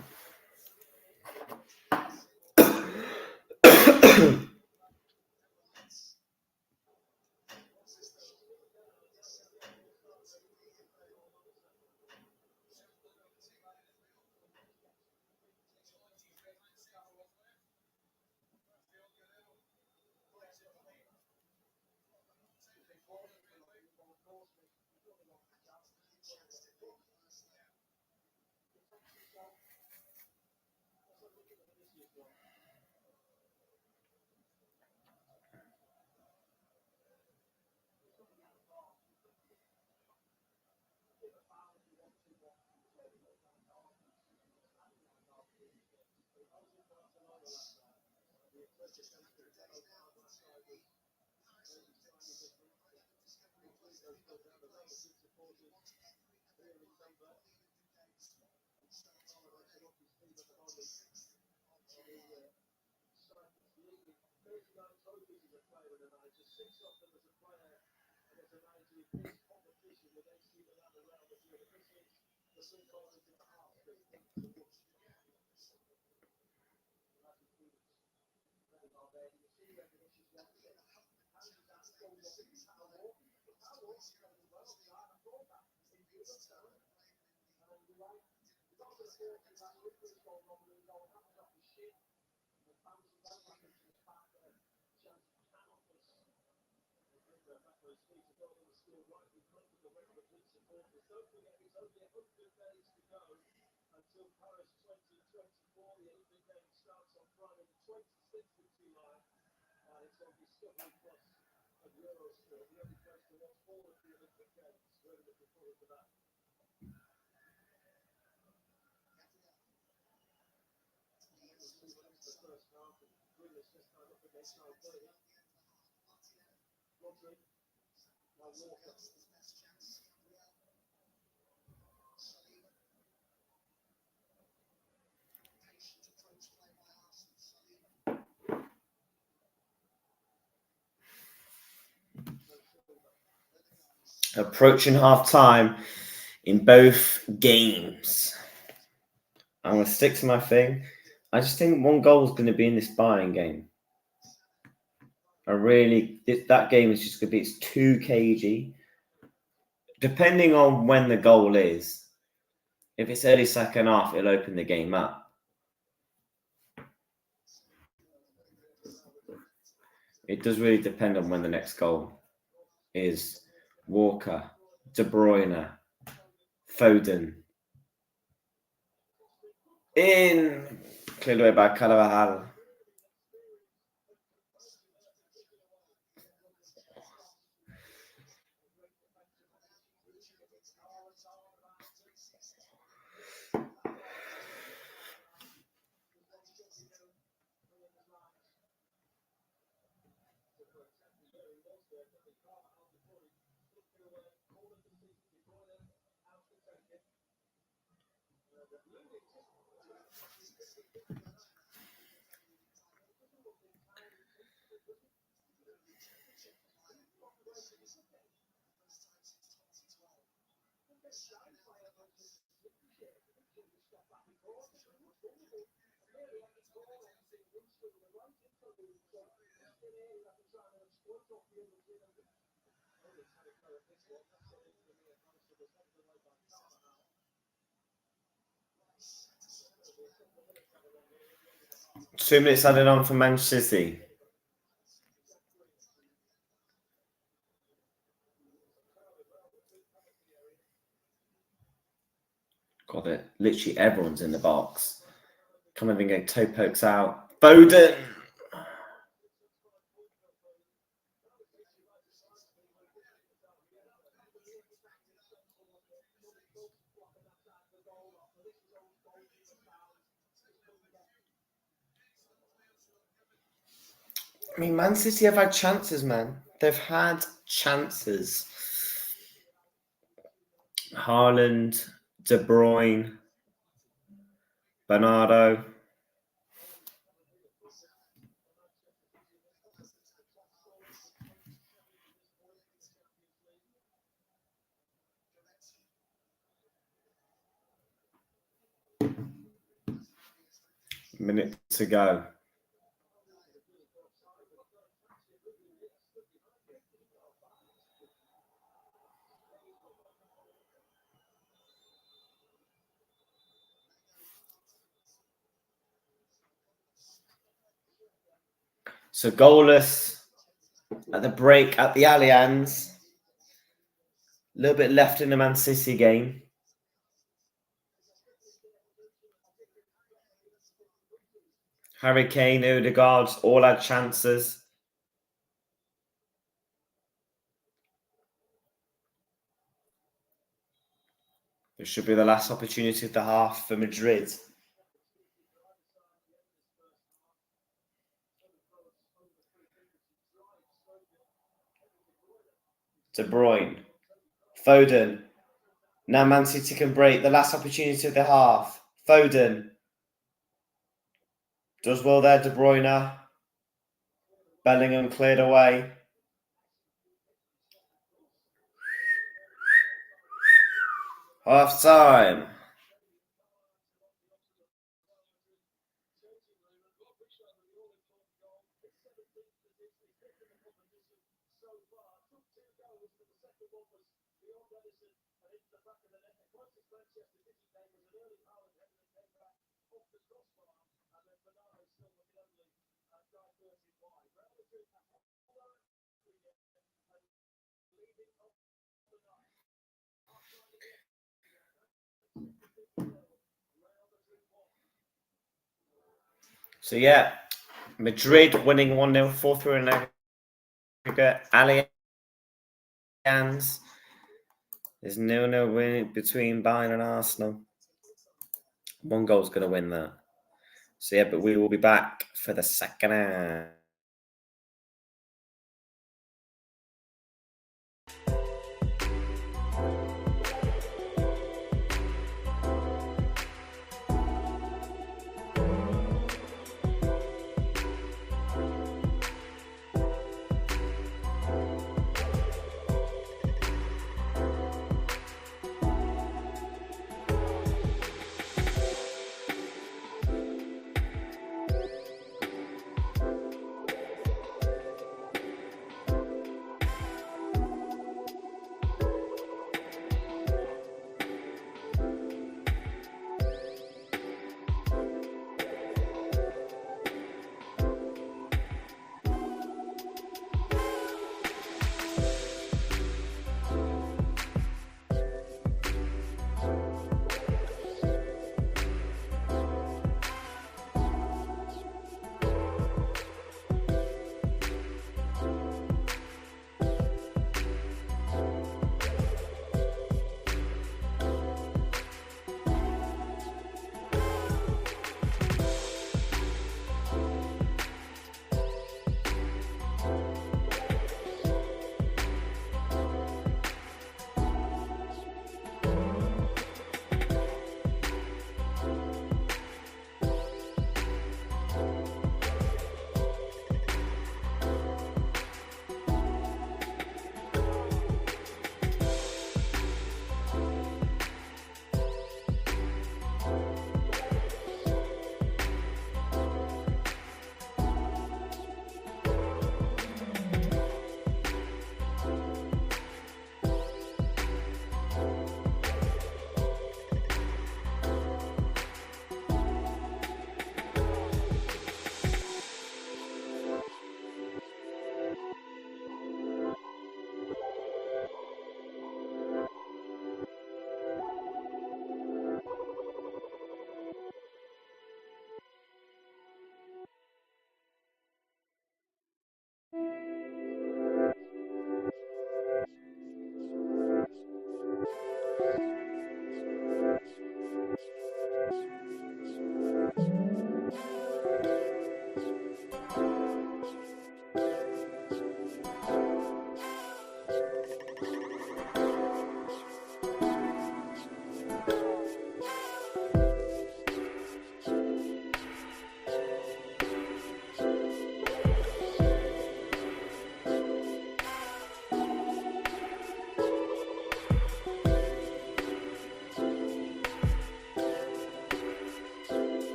Approaching half time in both games. I'm going to stick to my thing. I just think one goal is going to be in this Bayern game. That game is just going to be, it's too cagey. Depending on when the goal is, if it's early second half, it'll open the game up. It does really depend on when the next goal is. Walker, De Bruyne, Foden. In. Cleared away by Carvajal. Two minutes added on for Manchester City. Got it. Literally everyone's in the box. Can't even get toe pokes out. Foden! I mean, Man City have had chances, man. They've had chances. Haaland, De Bruyne, Bernardo. Minute to go. So goalless at the break at the Allianz. A little bit left in the Man City game. Harry Kane, Odegaard, all had chances. This should be the last opportunity of the half for Madrid. De Bruyne. Foden. Now Man City can break. The last opportunity of the half. Foden. Does well there, De Bruyne. Bellingham cleared away. Half time. So yeah, Madrid winning 1-0, 4-3 in aggregate. Allianz is 0-0 win between Bayern and Arsenal. One goal's going to win that. So yeah, but we will be back for the second half.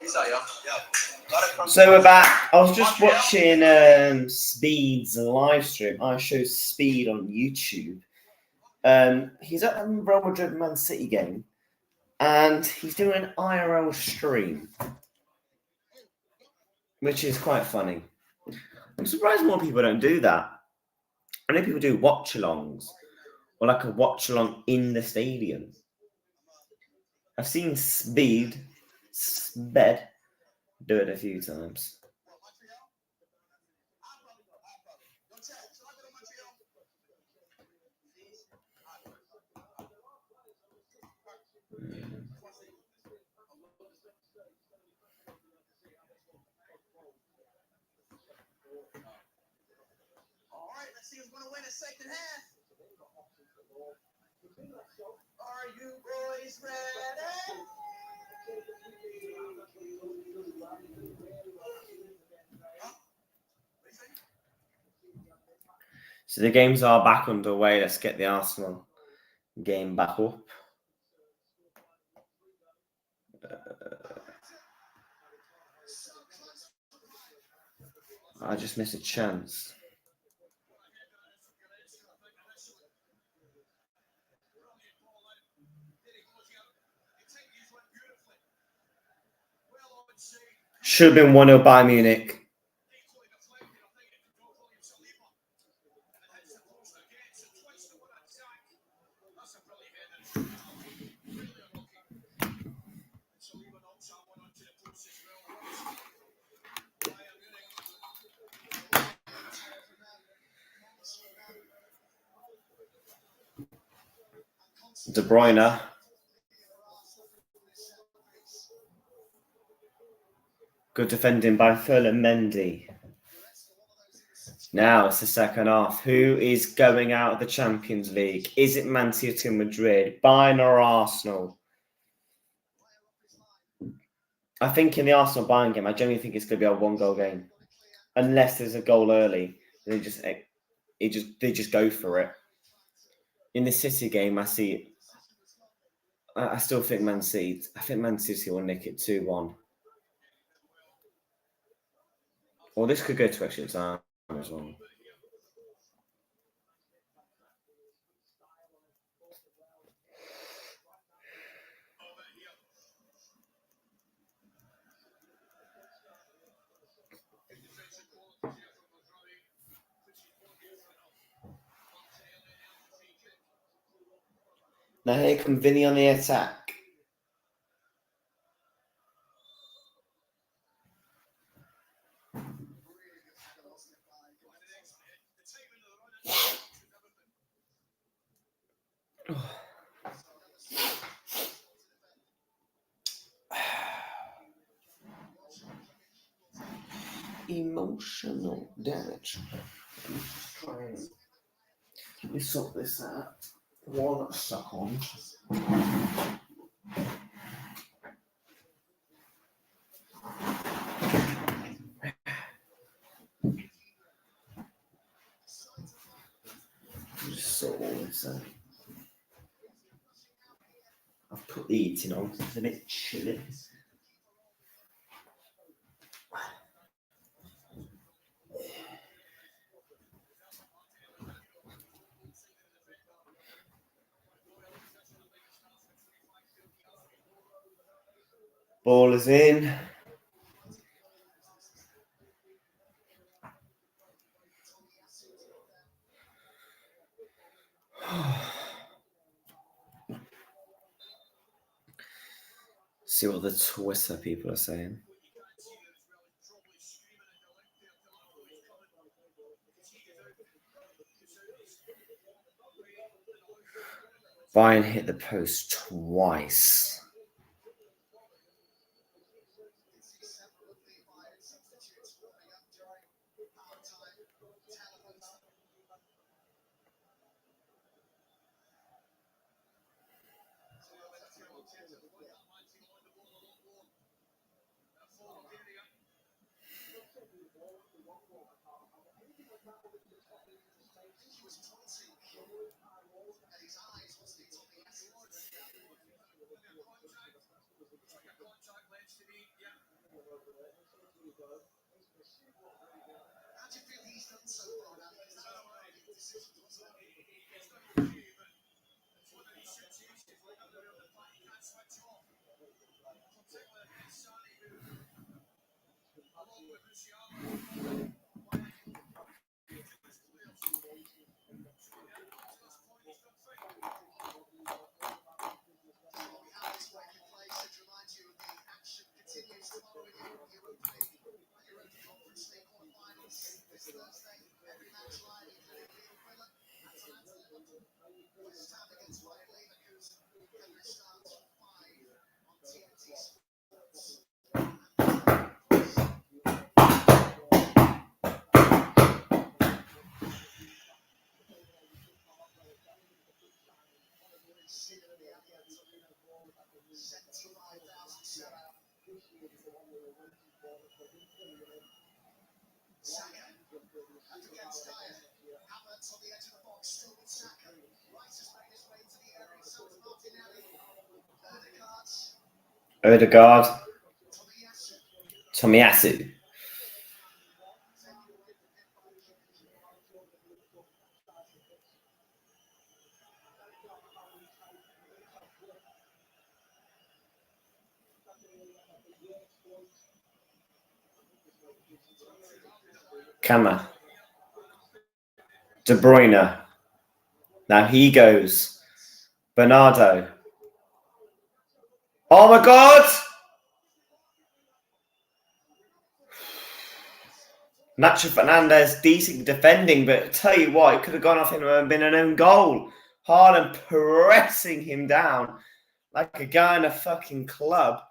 So we're back. I was just watching Speed's live stream. I show Speed on YouTube. He's at the Real Madrid Man City game, and he's doing an IRL stream, which is quite funny. I'm surprised more people don't do that. I know people do watchalongs, or like a watchalong in the stadium. I've seen Sped do it a few times. Let's see who's going to win the second half. Are you boys ready? So the games are back underway. Let's get the Arsenal game back up. I just missed a chance. Should have been 1-0 by Munich. De Bruyne. Good defending by Mendy. Now it's the second half. Who is going out of the Champions League? Is it Man City or Madrid? Bayern or Arsenal? I think in the Arsenal-Bayern game, I genuinely think it's going to be a one-goal game. Unless there's a goal early. They just go for it. In the City game, I still think Man City. I think Man City will nick it 2-1. Well, this could go to extra time as well. Now here comes Vinny on the attack. Emotional damage. Let me sort this out. One second. Just sort all this out. I've put the eating on because it's a bit chilly. Ball is in. See what the Twitter people are saying. Bayern hit the post twice. How do you feel he's done so far, Danny? Because there's no way decisions whatsoever. Odegaard. Tomiyasu. Kama. De Bruyne. Now he goes. Bernardo. Oh my God! Nacho Fernandez, decent defending, but I tell you what, it could have gone off him and been an own goal. Haaland pressing him down like a guy in a fucking club.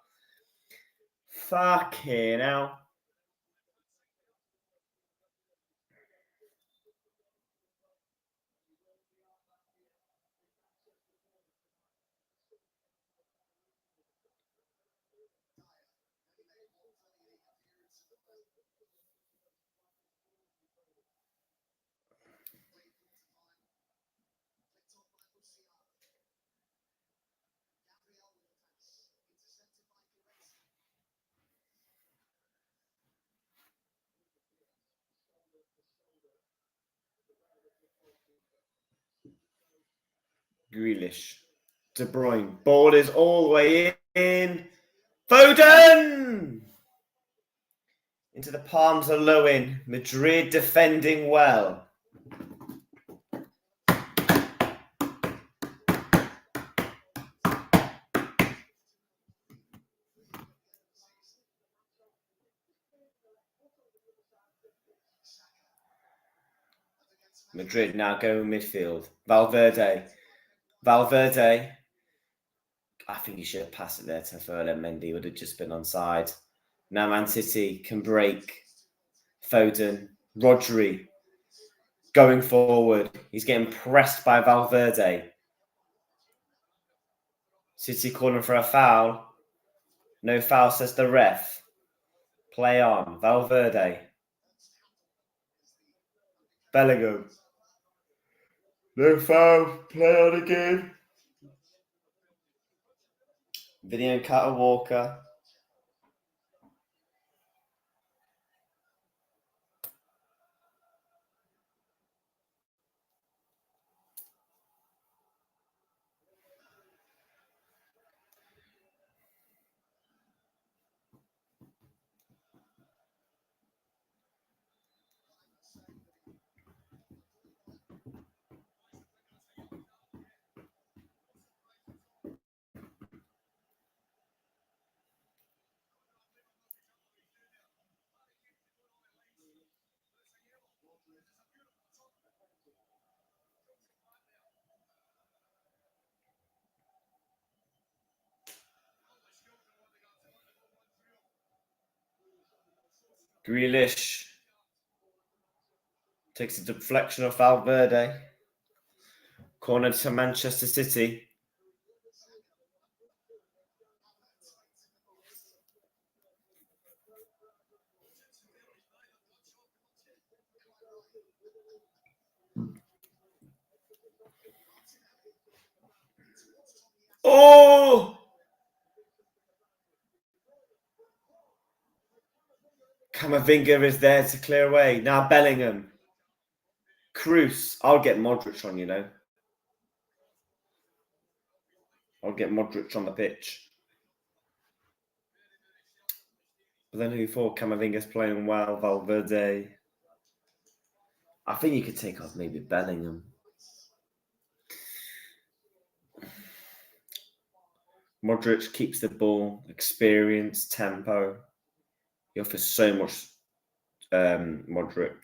Fucking hell. Grealish. De Bruyne. Ball is all the way in. Foden! Into the palms of Lewin. Madrid defending well. Madrid now going midfield. Valverde. I think he should have passed it there to Ferland. Mendy would have just been onside. Now Man City can break. Foden. Rodri. Going forward. He's getting pressed by Valverde. City calling for a foul. No foul, says the ref. Play on. Valverde. Bellingham. No foul. Play on again. Video Carter Walker. Grealish takes a deflection of Valverde. Corner to Manchester City. Oh! Camavinga is there to clear away. Now Bellingham. Cruz. I'll get Modric on, you know. I'll get Modric on the pitch. But then who for? Camavinga's playing well. Valverde. I think you could take off maybe Bellingham. Modric keeps the ball, experience, tempo. He offers so much, Modric.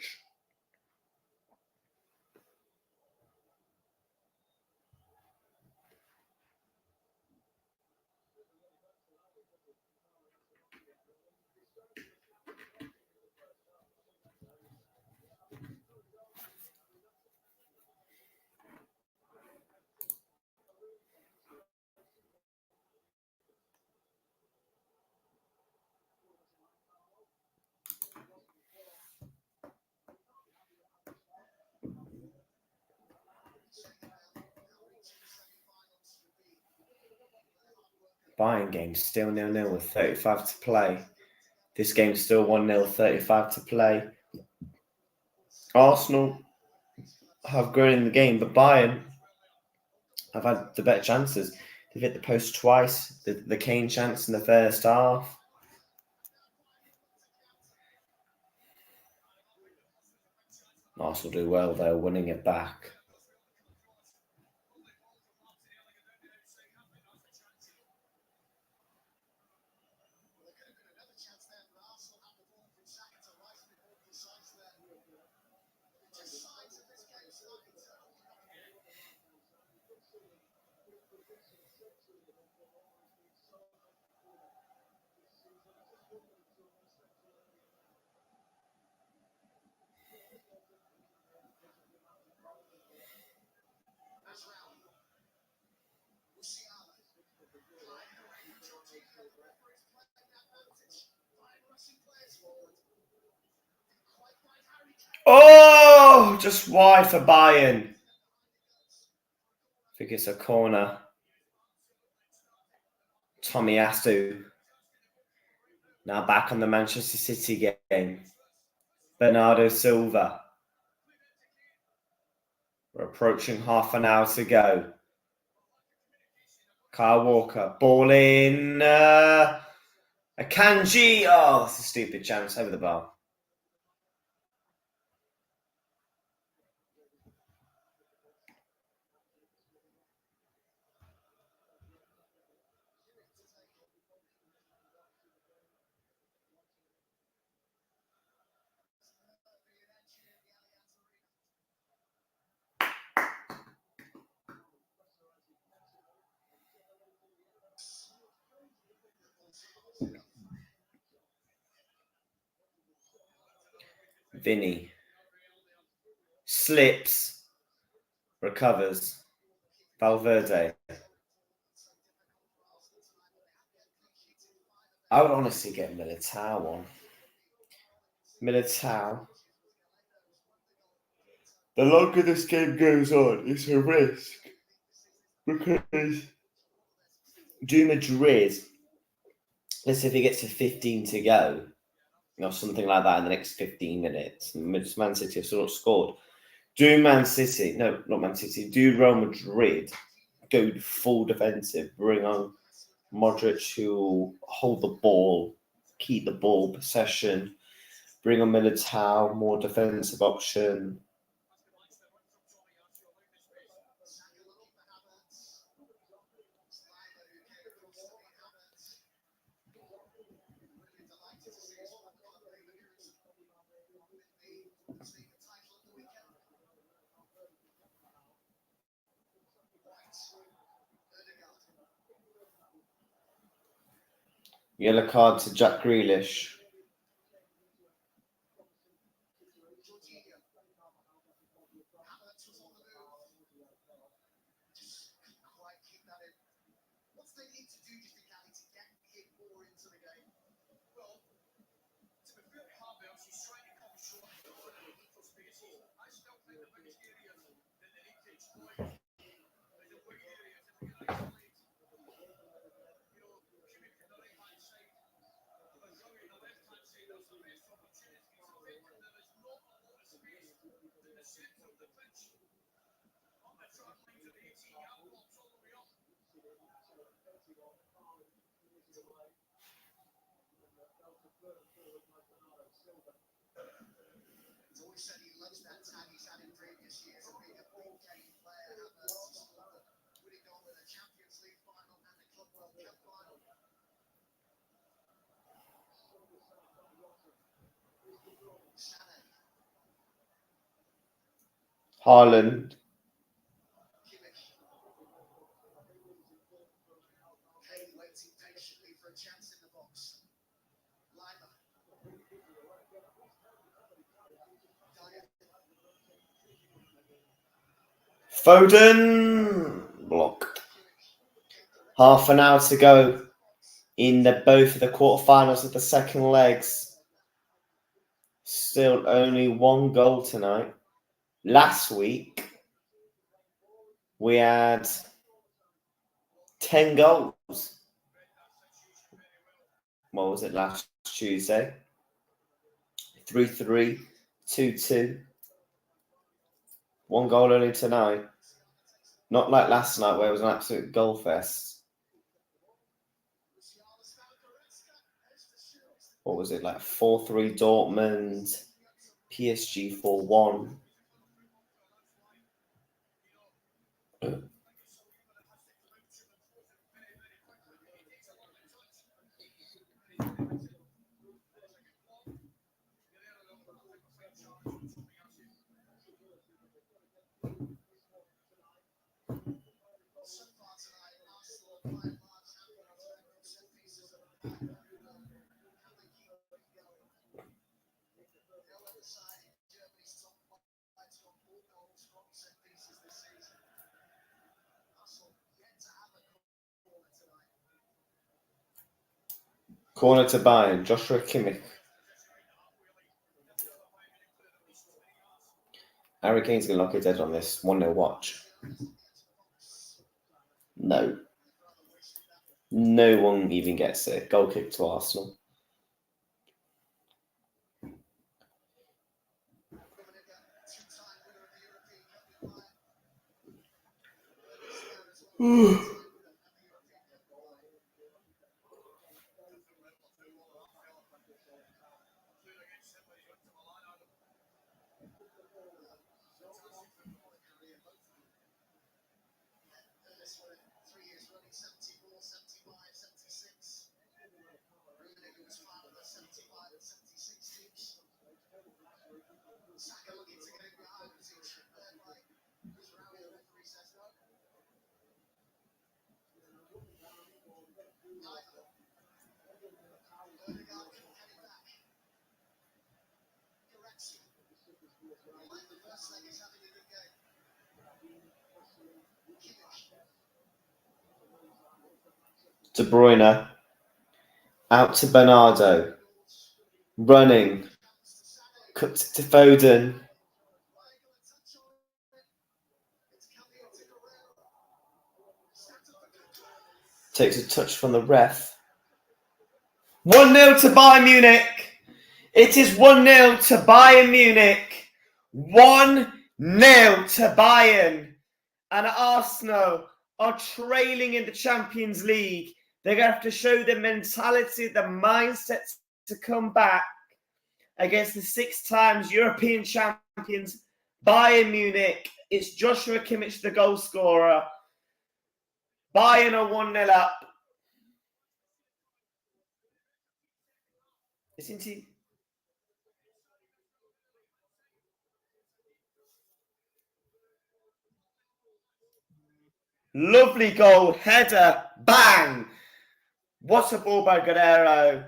Bayern game still 0-0 with 35 to play. This game's still 1-0, 35 to play. Arsenal have grown in the game, but Bayern have had the better chances. They've hit the post twice. The Kane chance in the first half. Arsenal do well, though, winning it back. Oh, just wide for Bayern. I think it's a corner. Tomiyasu. Now back on the Manchester City game. Bernardo Silva. We're approaching half an hour to go. Kyle Walker. Ball in. Akanji. Oh, that's a stupid chance over the bar. Vinny. Slips. Recovers. Valverde. I would honestly get Militao on. Militao. The longer this game goes on, it's a risk. Because do Madrid, let's say if he gets to 15 to go, something like that in the next 15 minutes, Man City have sort of scored. Do Man City, no, not Man City, do Real Madrid go full defensive, bring on Modric who will hold the ball, keep the ball possession, bring on Militao, more defensive option. Yellow card to Jack Grealish. He's always said he loves that time he's had in previous years of being a big game player. Havertz has scored the winning goal in the Champions League final and the Club World Cup final. Sané, Haaland. Kimmich. Kane waiting patiently for a chance in the box. Lima. Dyer. Foden. Blocked. Half an hour to go in both of the quarterfinals of the second legs. Still only one goal tonight. Last week, we had 10 goals. What was it last Tuesday? 3-3, 2-2. One goal only tonight. Not like last night where it was an absolute goal fest. What was it, like 4-3 Dortmund, PSG 4-1. So far tonight, Arsenal are by and large happy to record set pieces of the can they keep it going? No other side in Germany's top five scored more goals from set pieces this season. Arsenal yet to have a corner tonight. Corner to Bayern, Joshua Kimmich. Harry Kane's going to lock his head on this 1-0 watch. No. No one even gets it. Goal kick to Arsenal. This were 3 years running, 74, 75, 76. Munich was part of the 75 and 76 teams. Saka looking to get in behind as he's led by Israeli. The referee says no. Neither. Odegaard couldn't get it back. Goretzka. Like the first leg is having a good game. Kimmich. De Bruyne. Out to Bernardo. Running. Cuts it to Foden. Takes a touch from the ref. 1-0 to Bayern Munich. It is 1-0 to Bayern Munich. 1-0 to Bayern. And Arsenal are trailing in the Champions League. They're going to have to show the mentality, the mindset to come back against the 6 times European champions, Bayern Munich. It's Joshua Kimmich, the goal scorer. Bayern are 1-0 up. Isn't he? Lovely goal, header, bang. What a ball by Guerrero.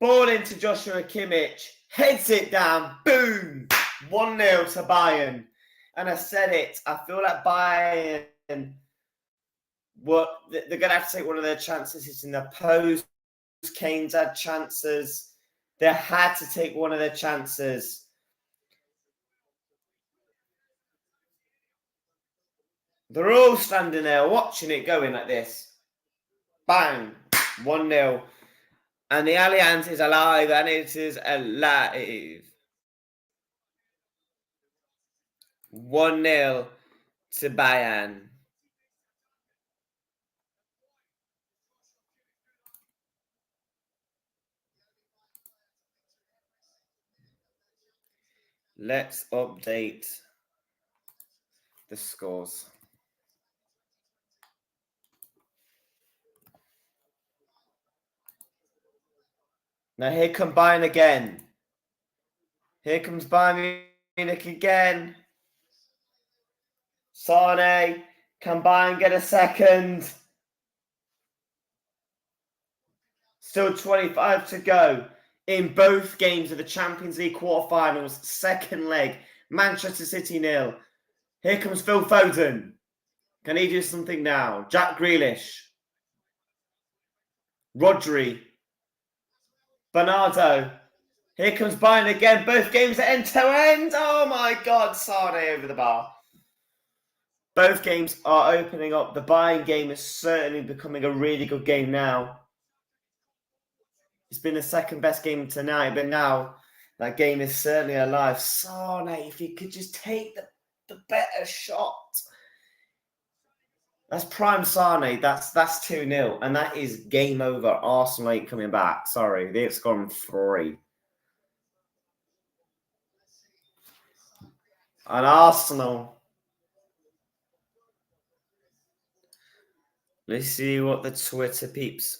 Ball into Joshua Kimmich, heads it down, boom. 1-0 to Bayern. And I said it, I feel like Bayern, they're going to have to take one of their chances. It's in the post. Kane's had chances. They had to take one of their chances. They're all standing there watching it going like this. Bang. 1-0. And the Allianz is alive, and it is alive. 1-0 to Bayern. Let's update the scores. Now here come Bayern again. Here comes Bayern Munich again. Sane, can Bayern get a second? Still 25 to go in both games of the Champions League quarterfinals. Second leg, Manchester City 0. Here comes Phil Foden. Can he do something now? Jack Grealish. Rodri. Bernardo. Here comes Bayern again. Both games are end-to-end. Oh my God, Sane over the bar. Both games are opening up. The Bayern game is certainly becoming a really good game now. It's been the second best game tonight, but now that game is certainly alive. Sane, if you could just take the better shot. That's prime Sane. That's 2-0. And that is game over. Arsenal ain't coming back. Sorry, they've scored 3. And Arsenal. Let's see what the Twitter peeps.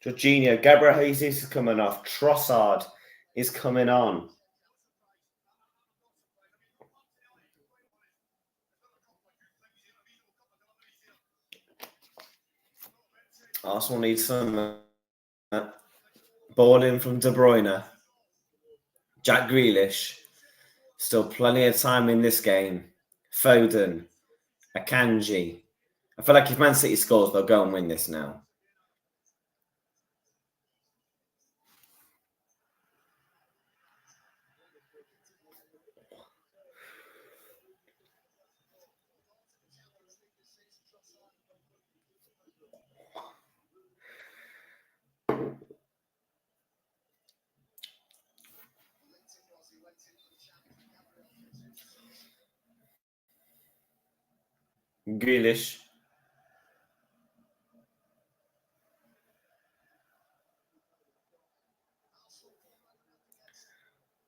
Jorginho, Gabriel Jesus is coming off. Trossard is coming on. Arsenal needs some ball in from De Bruyne. Jack Grealish. Still plenty of time in this game. Foden. Akanji. I feel like if Man City scores, they'll go and win this now. Grealish.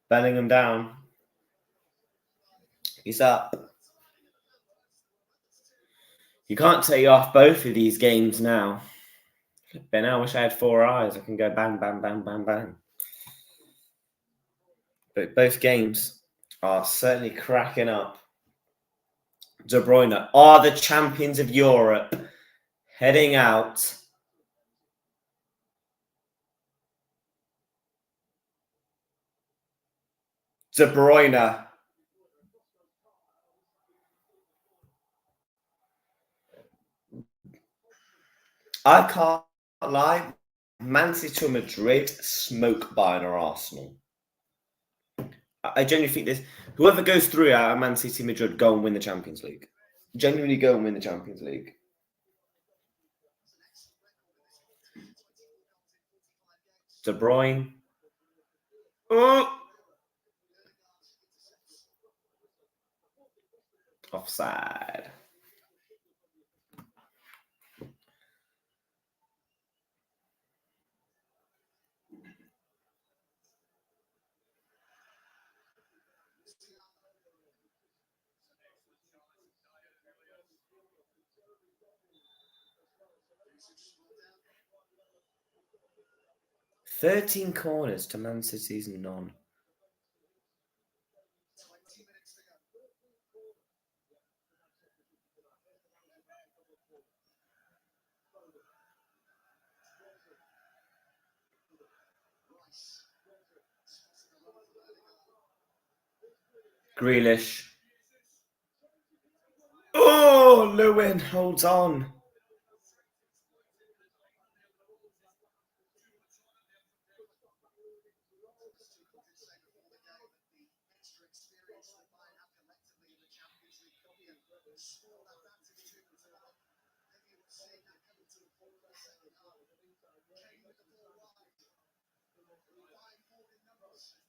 Bellingham down. He's up. You can't take off both of these games now. Ben, I wish I had 4 eyes. I can go bang, bang, bang, bang, bang. But both games are certainly cracking up. De Bruyne are the champions of Europe heading out. De Bruyne. I can't lie. Man City or Madrid smoke Bayern or Arsenal. I genuinely think this. Whoever goes through out of Man City, Madrid, go and win the Champions League. Genuinely go and win the Champions League. De Bruyne. Oh! Offside. 13 corners to Man City's none. 20 minutes to go. Rice. Spotting the low for early goal. Grealish. Oh, Lewin holds on. Tuchel did say before the game that the extra experience that Bayern have collectively in the Champions League could be a small advantage to them tonight. Maybe you would see that coming to the point for the second half. Kane with the ball wide. Bayern forward in numbers.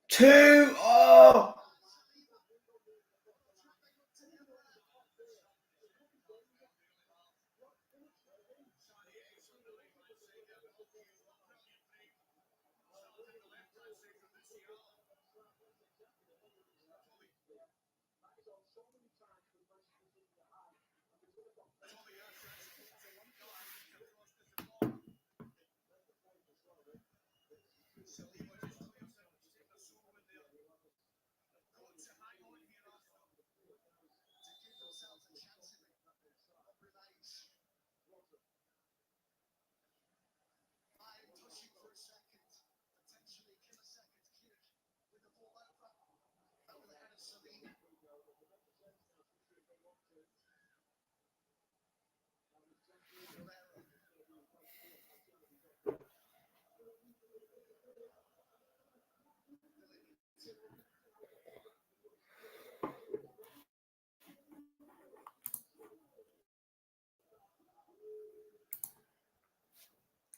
Two. Oh. Pushing for a second, potentially kill a second. Kimmich with the ball over the head of Salini.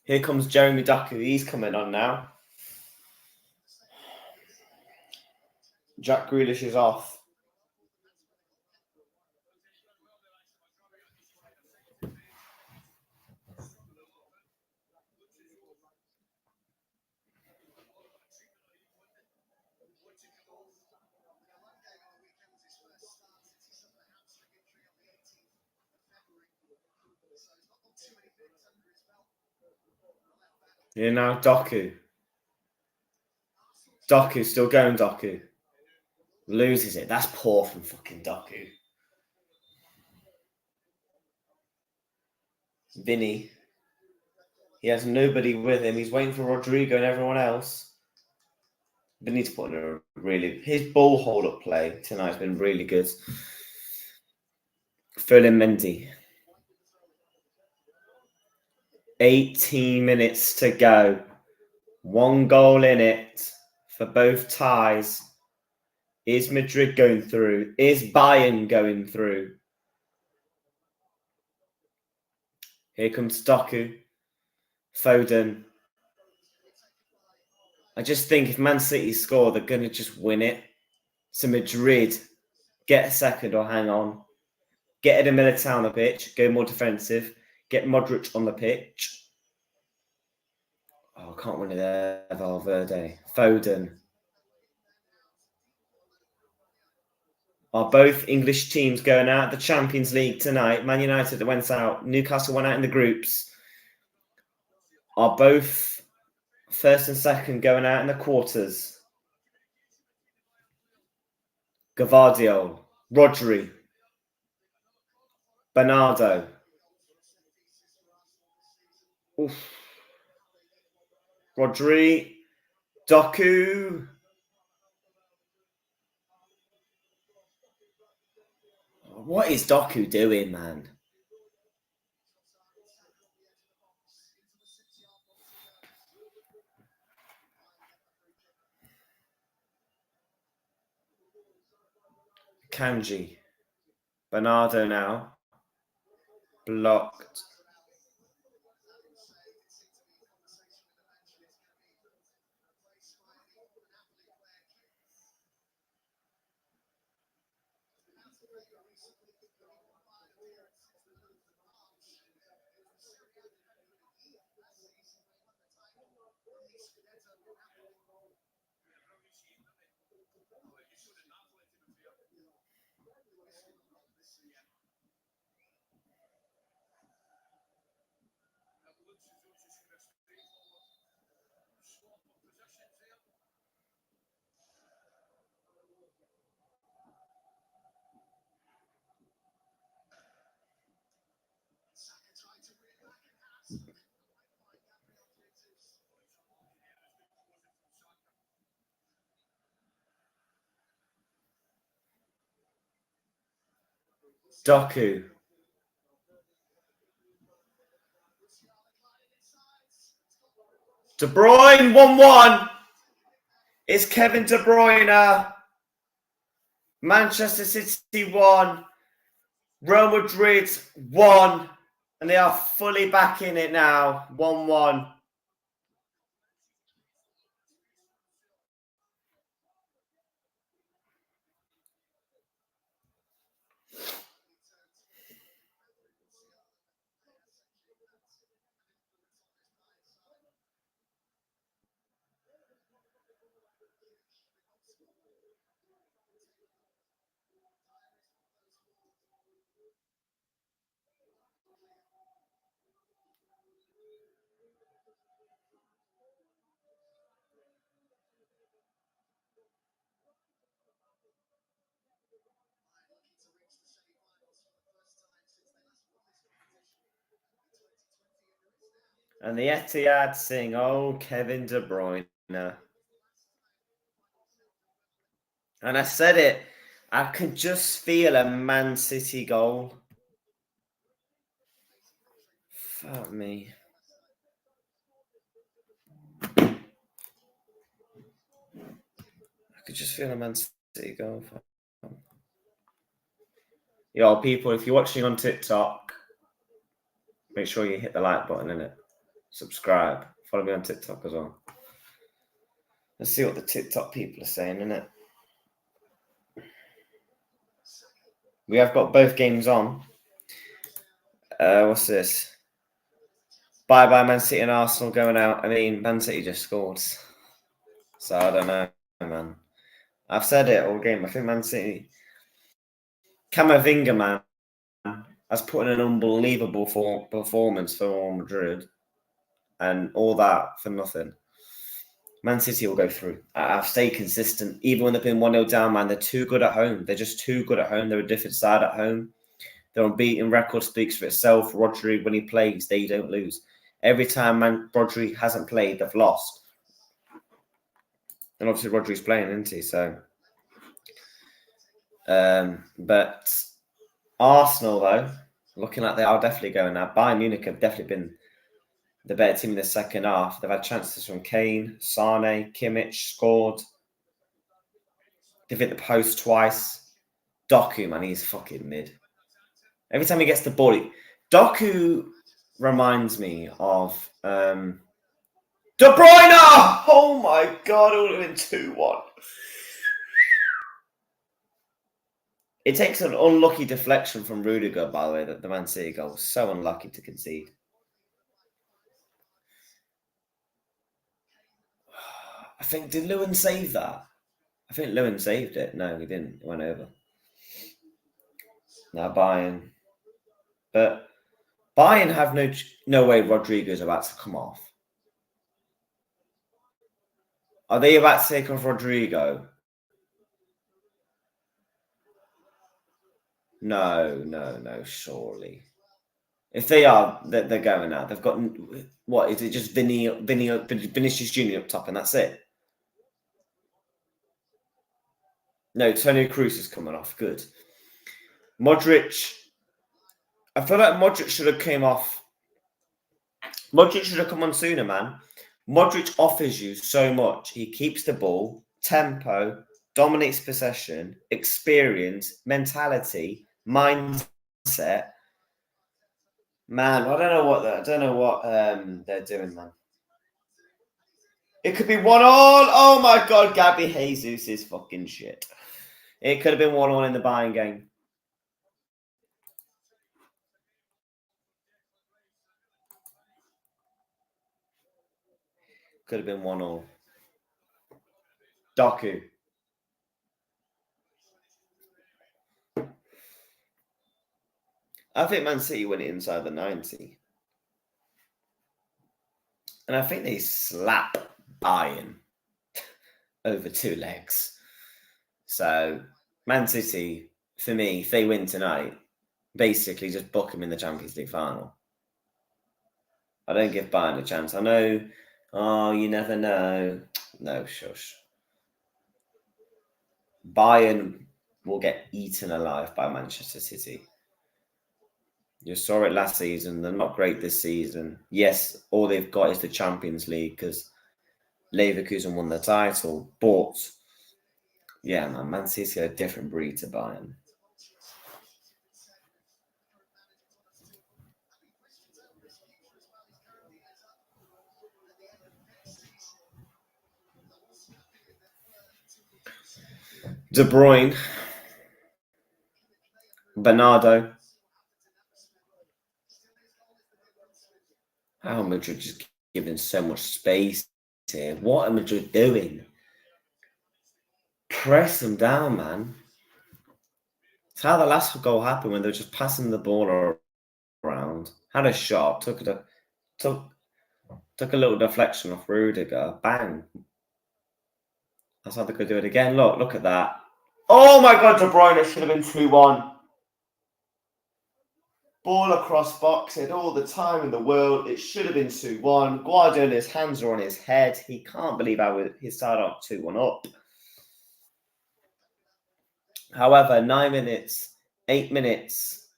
Here comes Jeremy Doku. He's coming on now. Jack Grealish is off. Here now, Doku. Doku still going, Doku. Loses it. That's poor from fucking Doku. Vinny. He has nobody with him. He's waiting for Rodrigo and everyone else. Vinny's putting a really... His ball hold-up play tonight's been really good. Ferland Mendy. 18 minutes to go. 1 goal in it for both ties. Is Madrid going through? Is Bayern going through? Here comes Doku. Foden. I just think if Man City score, they're going to just win it. So Madrid, get a second or hang on. Get Eder Militao on the pitch. Go more defensive. Get Modric on the pitch. Oh, I can't win it there. Valverde. Foden. Are both English teams going out the Champions League tonight? Man United went out. Newcastle went out in the groups. Are both first and second going out in the quarters? Gavardiol. Rodri. Bernardo. Oof. Rodri. Doku. What is Doku doing, man? Kanji. Bernardo now. Blocked. Saka tried to win back and has. Away by Gabriel Jesus. Doku. De Bruyne 1-1. It's Kevin De Bruyne. Manchester City 1. Real Madrid 1. And they are fully back in it now. 1-1. And the Etihad sing, oh, Kevin De Bruyne. And I said it, I can just feel a Man City goal. Fuck me. I could just feel a Man City goal. Yo, people, if you're watching on TikTok, make sure you hit the like button, innit? Subscribe. Follow me on TikTok as well. Let's see what the TikTok people are saying, innit? We have got both games on. What's this? Bye-bye Man City and Arsenal going out. I mean, Man City just scored. So I don't know, man. I've said it all game. I think Man City... Camavinga, man, has put in an unbelievable performance for Real Madrid. And all that for nothing. Man City will go through. I've stayed consistent. Even when they've been 1-0 down, man, they're too good at home. They're just too good at home. They're a different side at home. Their unbeaten record speaks for itself. Rodri, when he plays, they don't lose. Every time Rodri hasn't played, they've lost. And obviously Rodri's playing, isn't he? So, but Arsenal, though, looking like they are definitely going now. Bayern Munich have definitely been the better team in the second half. They've had chances from Kane, Sane, Kimmich scored. They've hit the post twice. Doku, man, he's fucking mid. Every time he gets the ball, Doku reminds me of De Bruyne! Oh my God, it would have been 2-1. It takes an unlucky deflection from Rudiger, by the way, that the Man City goal was so unlucky to concede. I think, did Lewin save that? I think Lewin saved it. No, he didn't. It went over. Now Bayern. But Bayern have no way Rodrigo's about to come off. Are they about to take off Rodrigo? No, surely. If they are, they're going out. They've got, what, is it just Vinicius Jr. up top and that's it? No, Toni Kroos is coming off. Good. Modric. I feel like Modric should have came off. Modric should have come on sooner, man. Modric offers you so much. He keeps the ball, tempo, dominates possession, experience, mentality, mindset. Man, I don't know what they're doing, man. It could be 1-1. Oh my God, Gabby Jesus is fucking shit. It could have been 1-1 in the Bayern game. Could have been 1-1. Doku. I think Man City went inside the 90. And I think they slap Bayern over 2 legs. So, Man City, for me, if they win tonight, basically just book them in the Champions League final. I don't give Bayern a chance. I know, you never know. No, shush. Bayern will get eaten alive by Manchester City. You saw it last season. They're not great this season. Yes, all they've got is the Champions League because Leverkusen won the title. But, yeah, Man City are a different breed to Bayern. De Bruyne, Bernardo. How Madrid just giving so much space here. What are Madrid doing? Press them down, man. It's how the last goal happened when they were just passing the ball around. Had a shot, took a little deflection off Rudiger. Bang. That's how they could do it again. Look at that. Oh my God, De Bruyne should have been 2-1. Ball across box, he had all the time in the world. It should have been 2-1. Guardiola's hands are on his head. He can't believe how he started off 2-1 up. However, 9 minutes, 8 minutes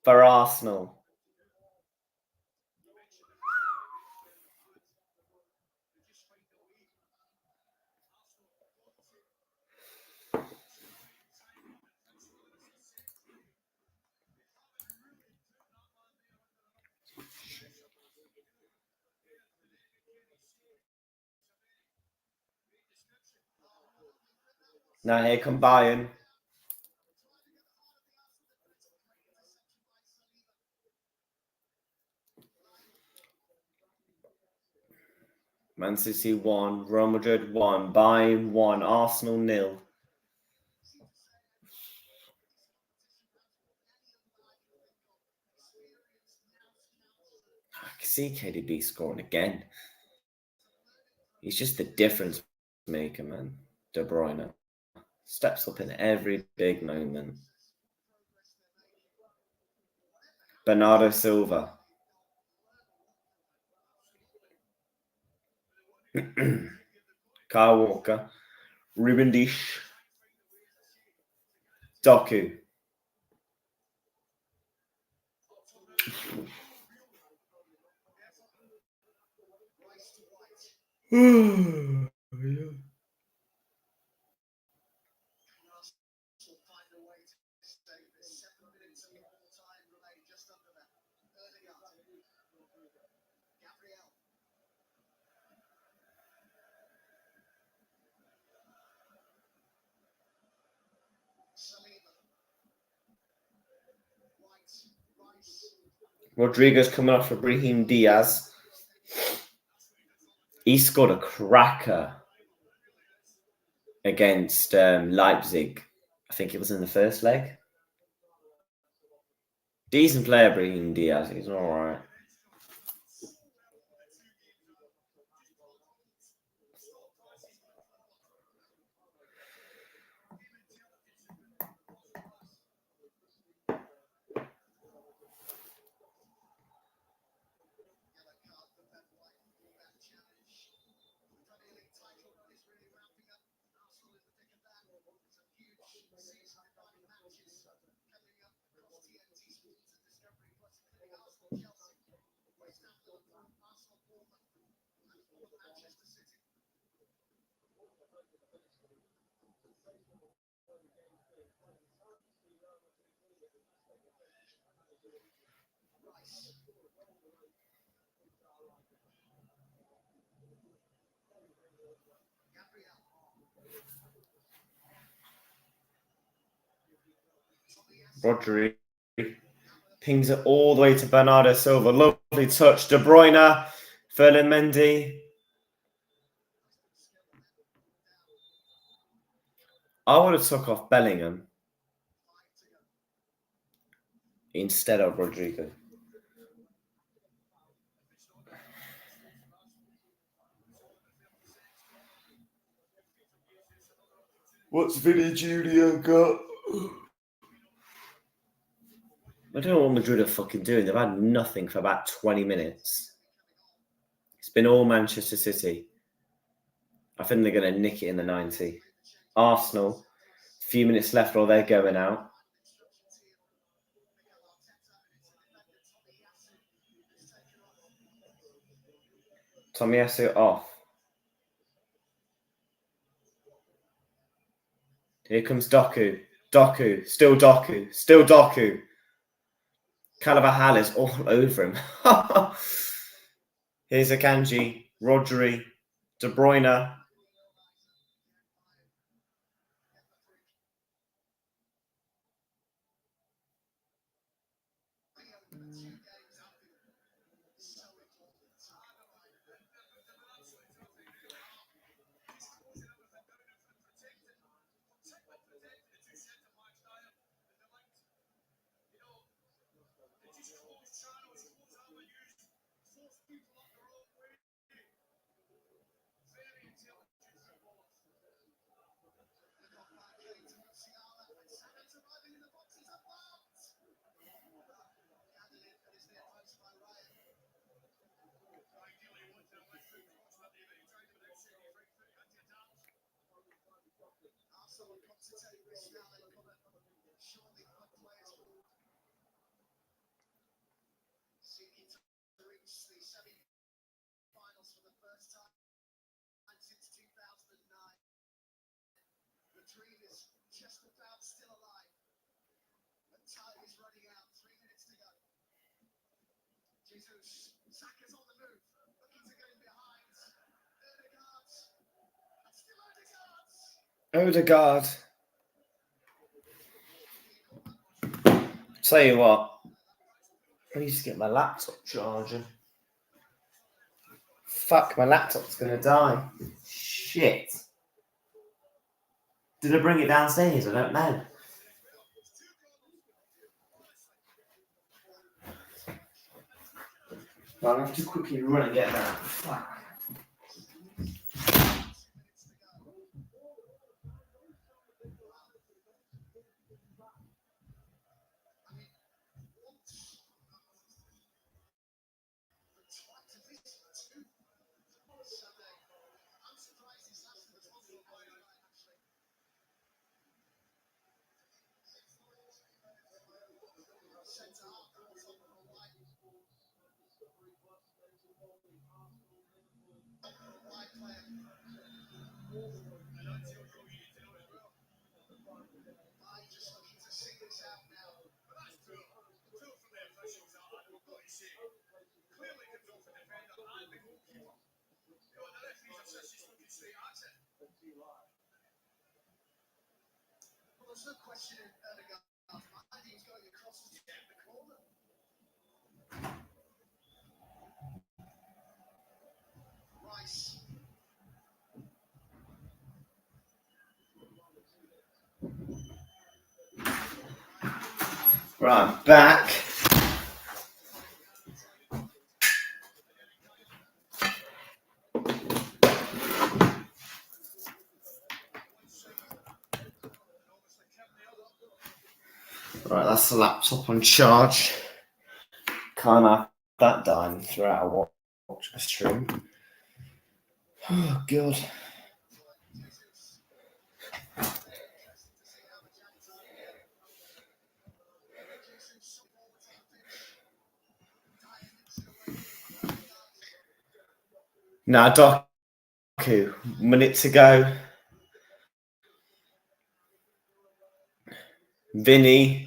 for Arsenal. Now here come Bayern. Man City 1, Real Madrid 1, Bayern 1, Arsenal 0. I can see KDB scoring again. He's just the difference maker, man. De Bruyne steps up in every big moment. Bernardo Silva. Kyle Walker. Ruben Dish. Doku. Rodrigo's coming off for Brahim Diaz. He scored a cracker against Leipzig. I think it was in the first leg. Decent player, Brahim Diaz. He's all right. Rodri pings it all the way to Bernardo Silva. Lovely touch. De Bruyne, Ferland Mendy. I would have took off Bellingham. instead of Rodrigo. What's Vinny Jr. got? I don't know what Madrid are fucking doing. They've had nothing for about 20 minutes. It's been all Manchester City. I think they're going to nick it in the 90. Arsenal, a few minutes left while they're going out. Tomiyasu off. Here comes Doku. Doku. Still Doku. Still Doku. Carvajal is all over him. Here's Akanji. Rodri. De Bruyne. Madrid is just about still alive. The time is running out. 3 minutes to go. Jesus, Saka's on the move. Looking to get him behind. Odegaard. And still Odegaard. Tell you what. I need to get my laptop charging. Fuck, my laptop's going to die. Shit. Did I bring it downstairs? I don't know. I'll have to quickly run and get that. Fuck. There's no question in Odegaard's mind. He's going across to the corner. Rice. Right, I'm back. Right, that's the laptop on charge. Can't have that dying throughout a watch a stream. Oh, God. Now, Doku, minute to go. Vinny.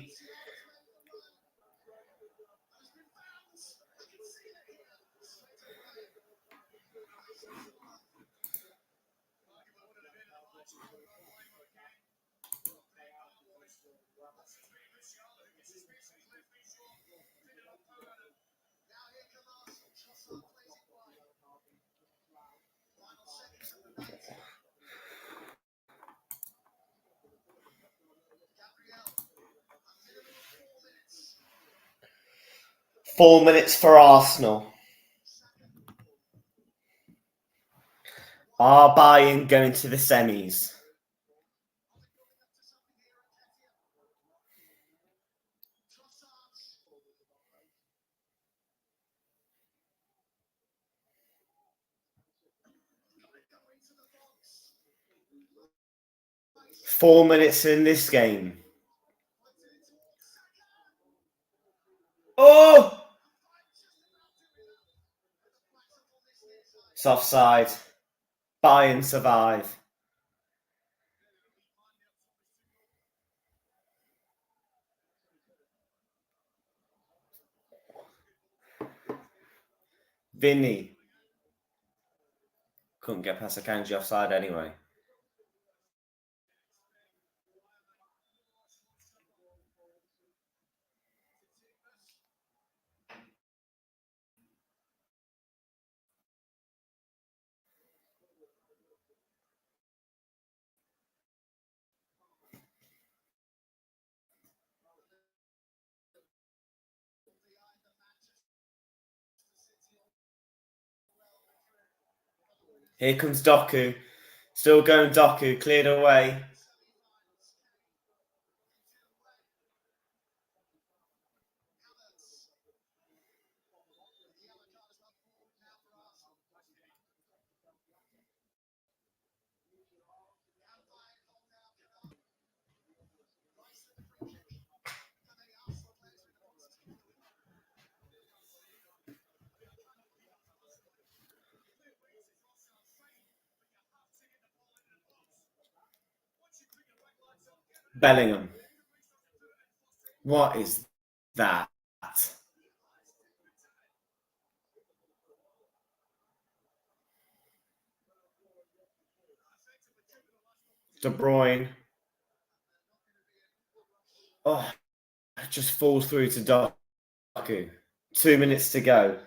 4 minutes for Arsenal. Are Bayern going to the semis? Trossard. 4 minutes in this game. Oh! It's offside. Bayern survive. Vinny. Couldn't get past Akanji offside anyway. Here comes Doku. Still going Doku. Cleared away. Bellingham. What is that? De Bruyne. Oh, it just falls through to Doku. 2 minutes to go.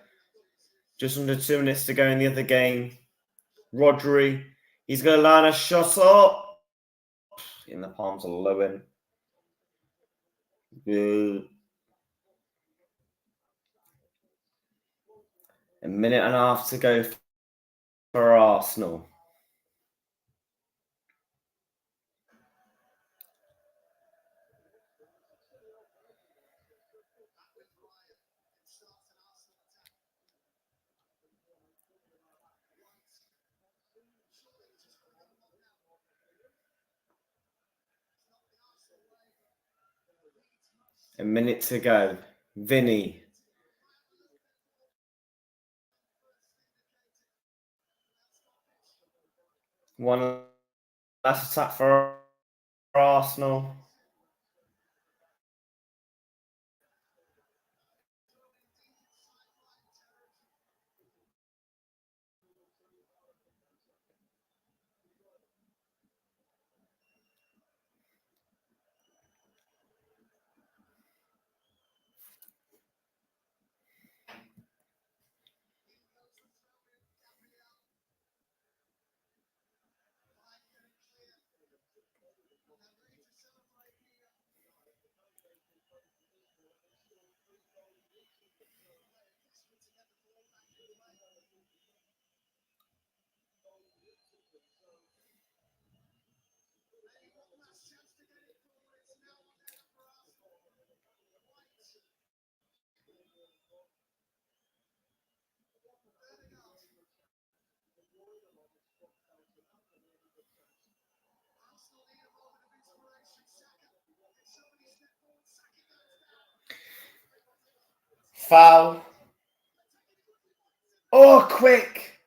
Just under 2 minutes to go in the other game. Rodri. He's going to line a shot up. In the palms of Lowen. Good. A minute and a half to go for Arsenal. A minute to go. Vinny. One last attack for Arsenal. Foul. Oh, quick.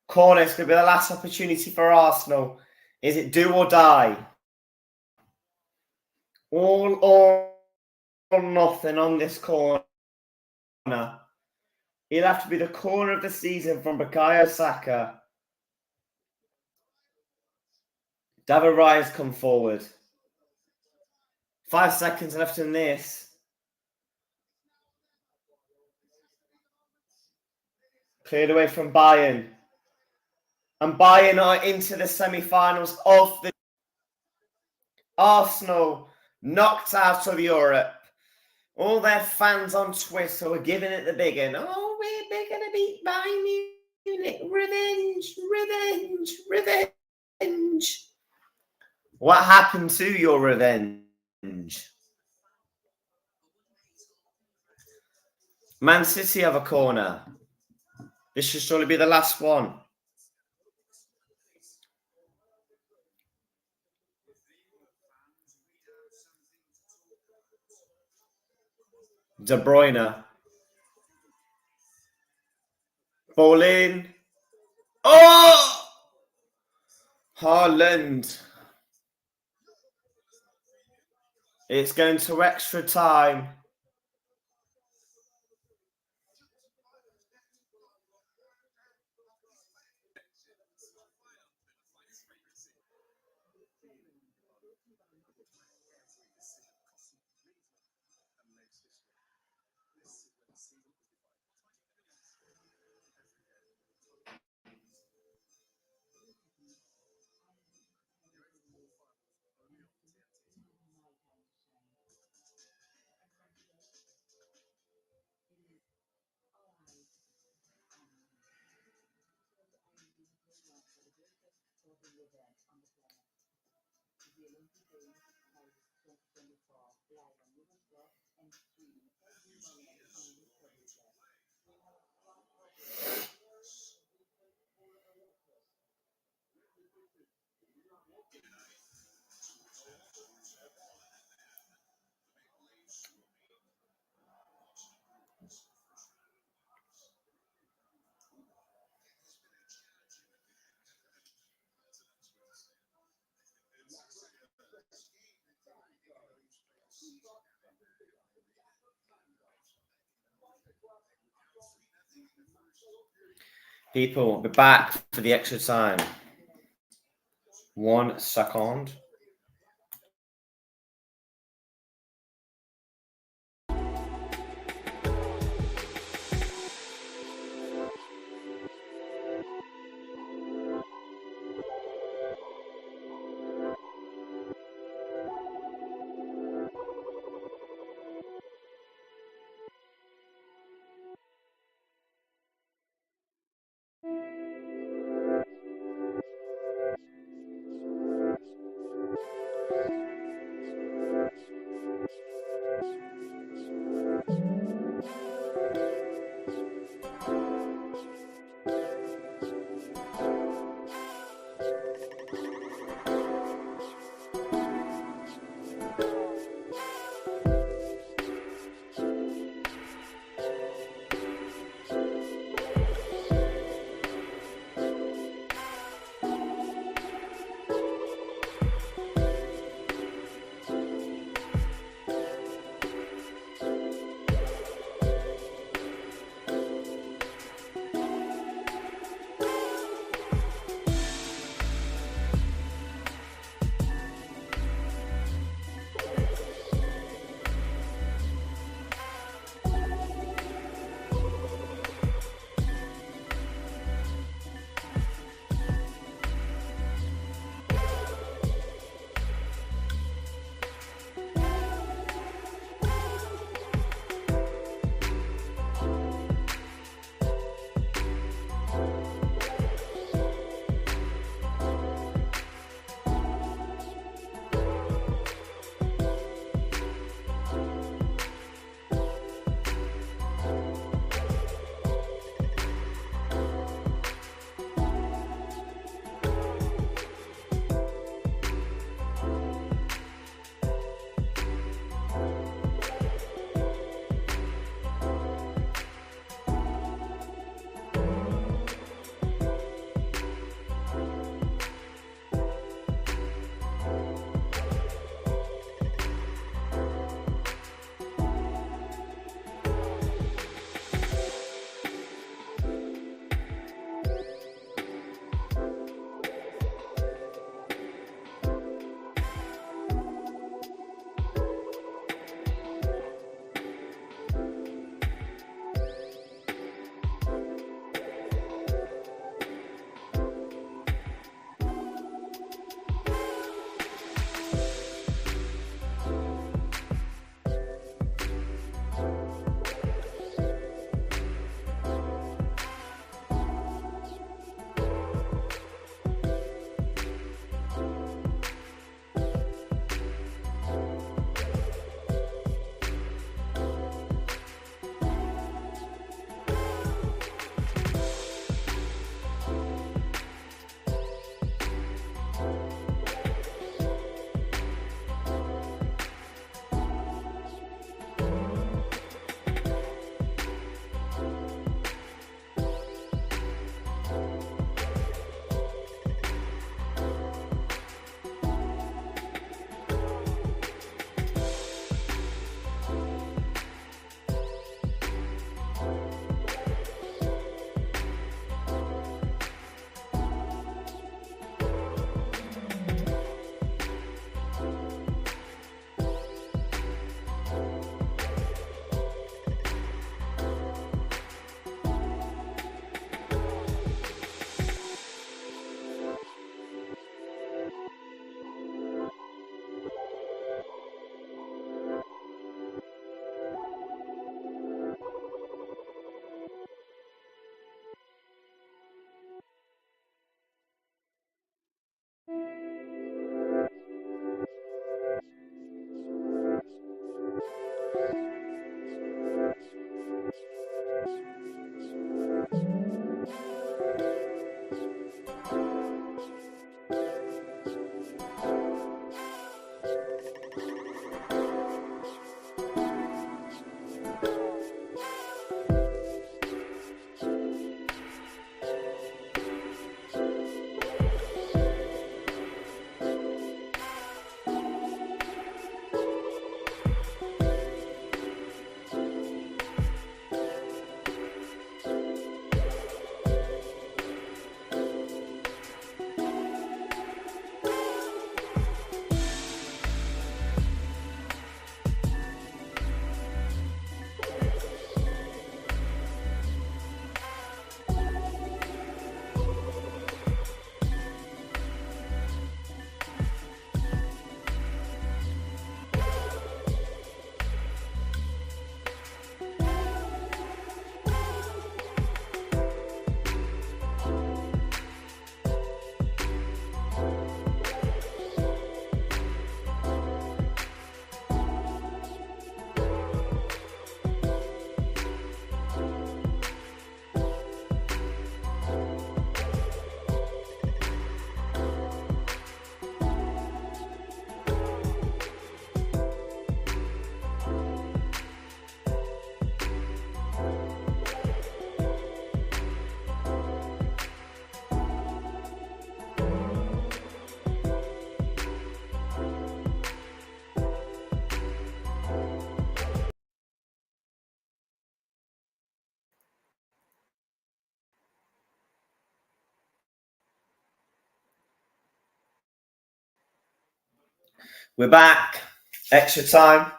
Corner. It's going to be the last opportunity for Arsenal. Is it do or die? All or nothing on this corner. It'll have to be the corner of the season from Bukayo Saka. David Raya's come forward. 5 seconds left in this. Cleared away from Bayern. And Bayern are into the semi-finals of the Arsenal knocked out of Europe. All their fans on Twitter were giving it the big one. Oh, we're going to beat Bayern Munich. Revenge, revenge, revenge. What happened to your revenge? Man City have a corner. This should surely be the last one. De Bruyne. Ball in. Oh! Haaland. It's going to extra time. People will be back for the extra time. 1 second. We're back. Extra time.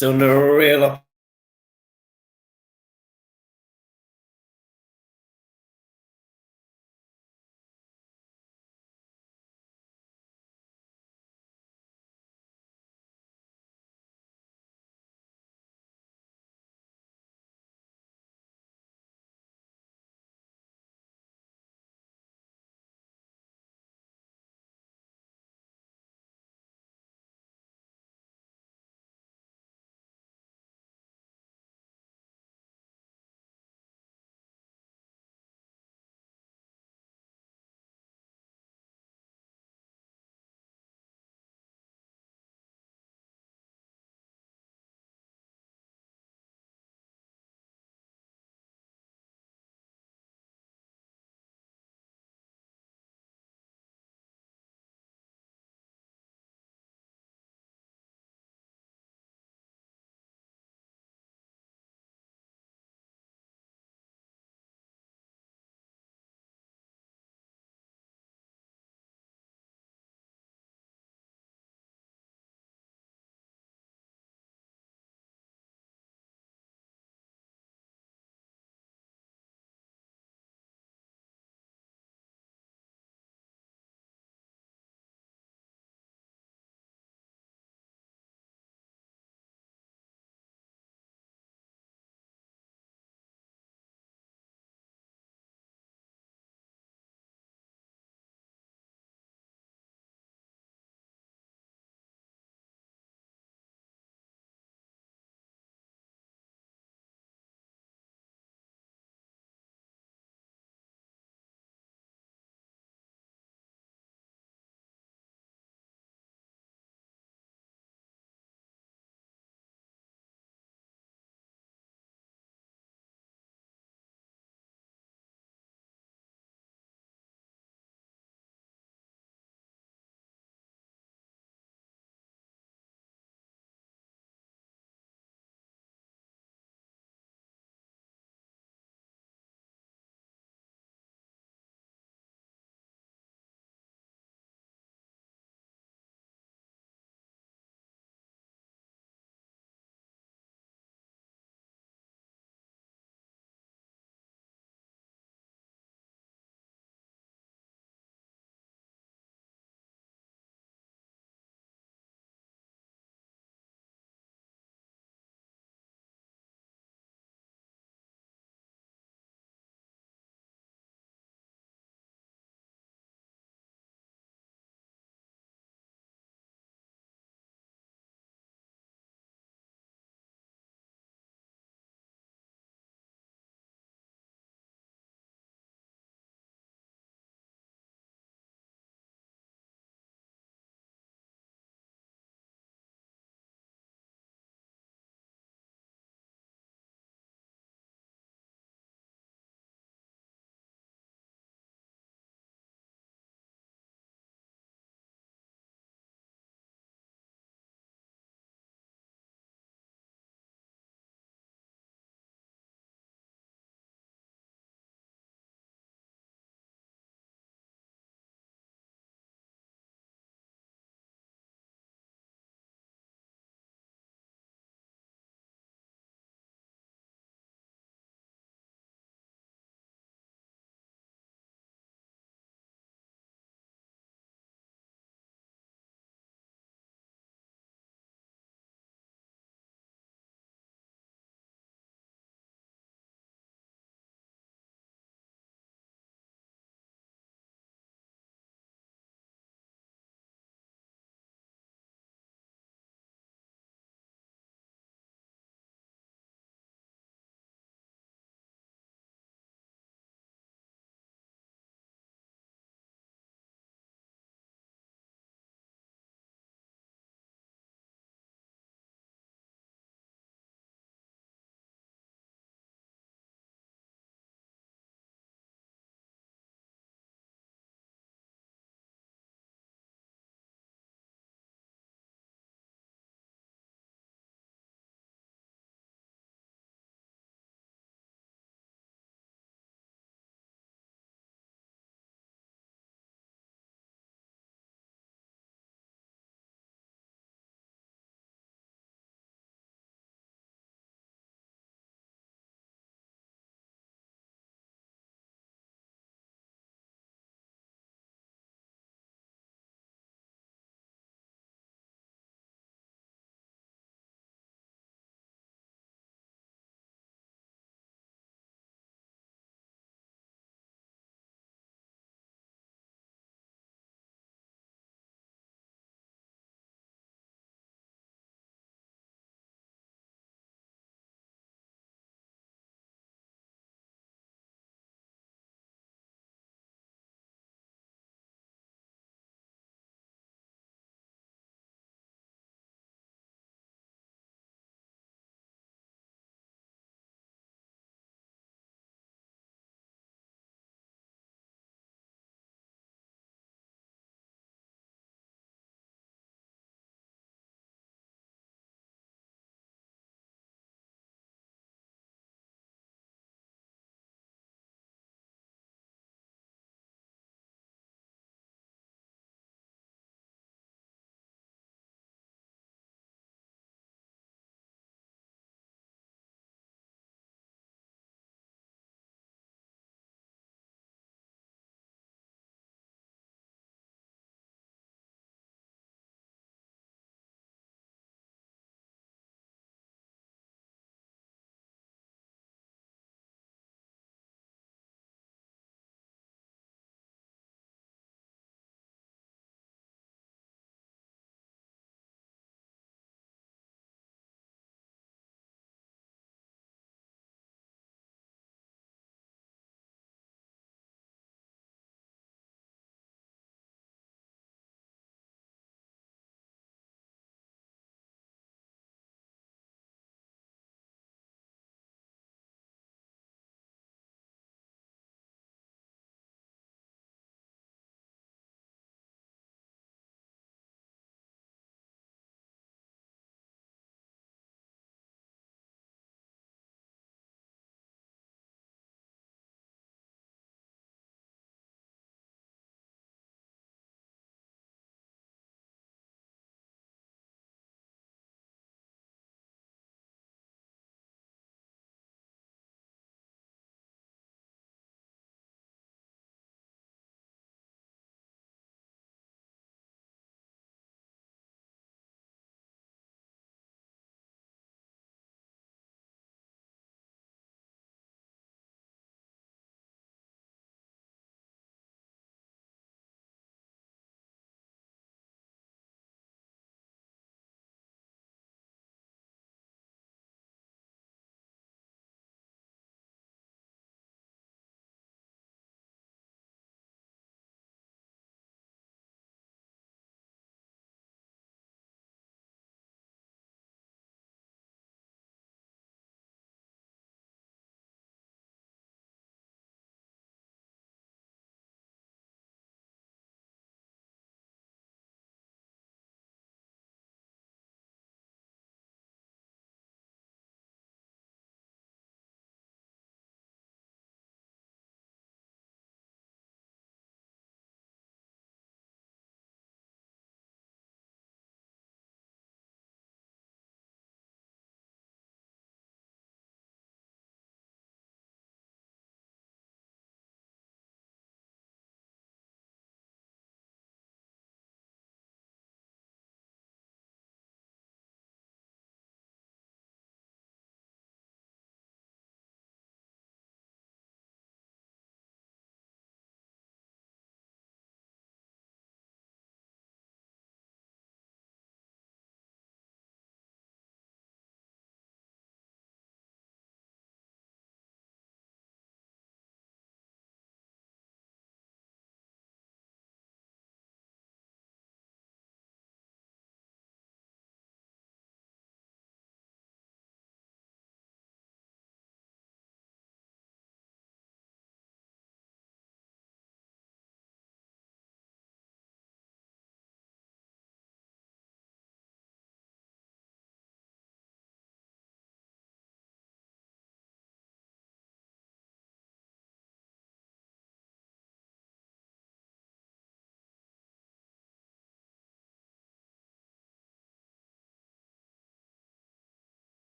Still no real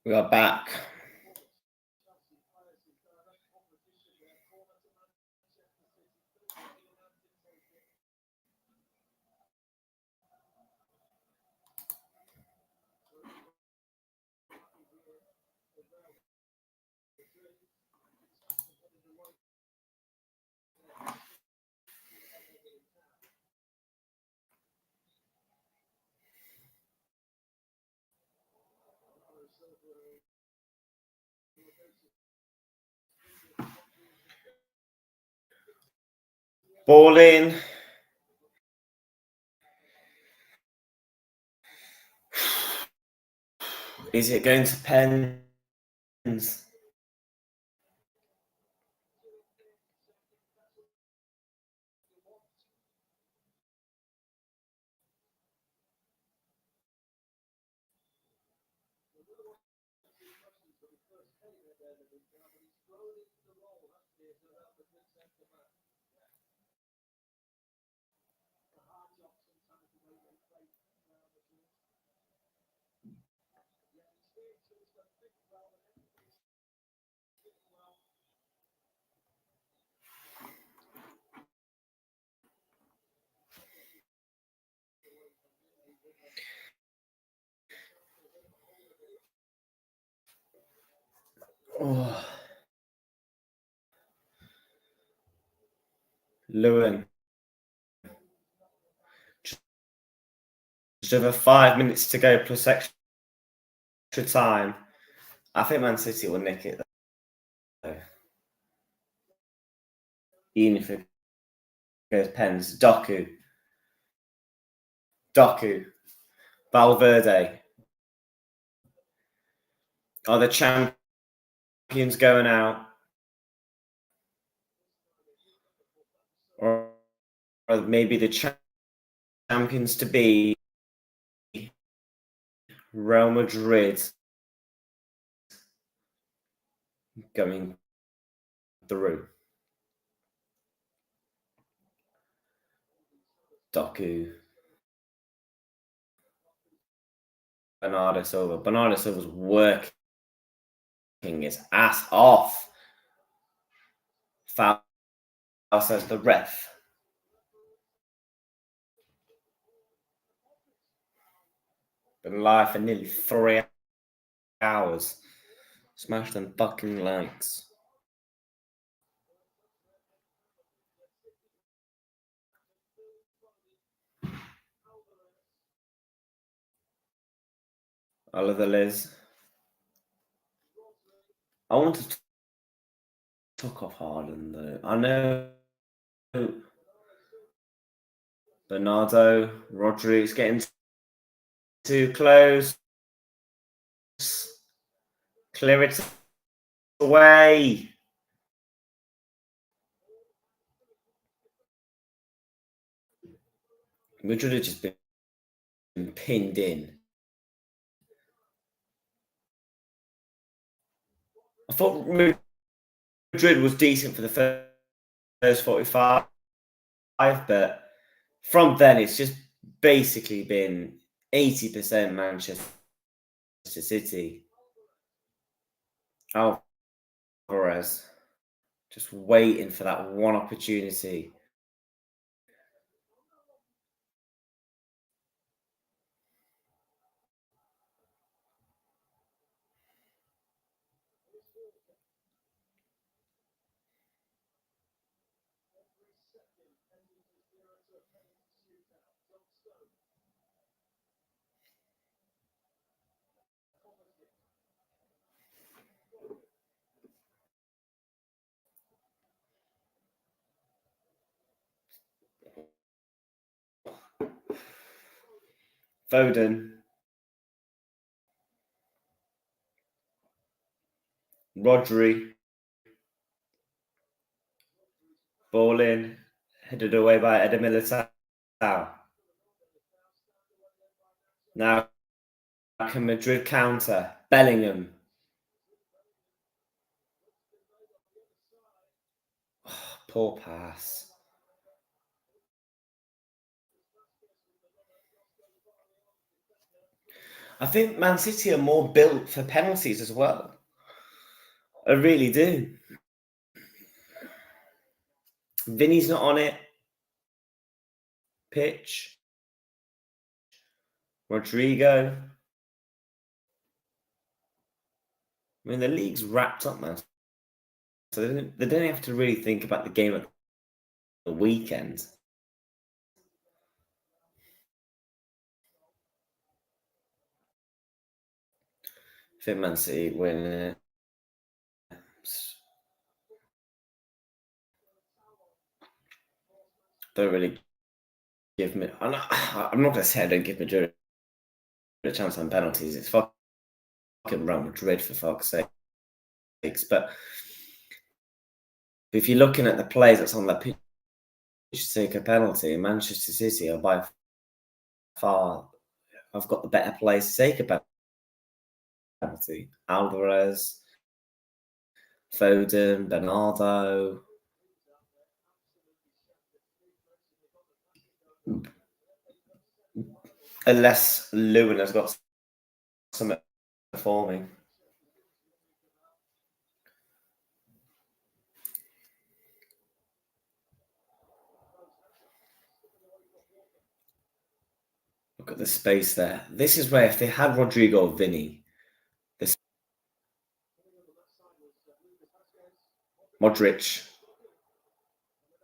We are back. Ball in. Is it going to pens? Oh. Lewin. Just over 5 minutes to go plus extra time. I think Man City will nick it though. Even if it goes pens. Doku. Valverde. Are the champions going out? Or maybe the champions to be Real Madrid going through. Doku. Bernardo Silva. Bernardo Silva's working his ass off. Foul, says the ref. Been live for nearly 3 hours. Smash them fucking likes. Oliver Liz. I want to talk off Haaland though. I know Bernardo, Rodri's getting too close. Clear it away. Madrid have just been pinned in. I thought Madrid was decent for the first 45, but from then it's just basically been 80% Manchester City. Alvarez just waiting for that one opportunity. Foden. Rodri. Ball in. Headed away by Eder Militao. Now can Madrid counter? Bellingham. Oh, poor pass. I think Man City are more built for penalties as well. I really do. Vinny's not on it. Pitch. Rodrigo. I mean, the league's wrapped up now. So they don't have to really think about the game at the weekend. I think Man City win it. Don't really give me. I'm not going to say I don't give Madrid a chance on penalties. It's fucking Real Madrid, for fuck's sakes. But if you're looking at the players that's on that pitch to take a penalty, Manchester City are by far. I've got the better players to take a penalty. Alvarez, Foden, Bernardo. Unless Lewin has got something for me. Look at the space there. This is where if they had Rodrigo or Vinny, this Modric.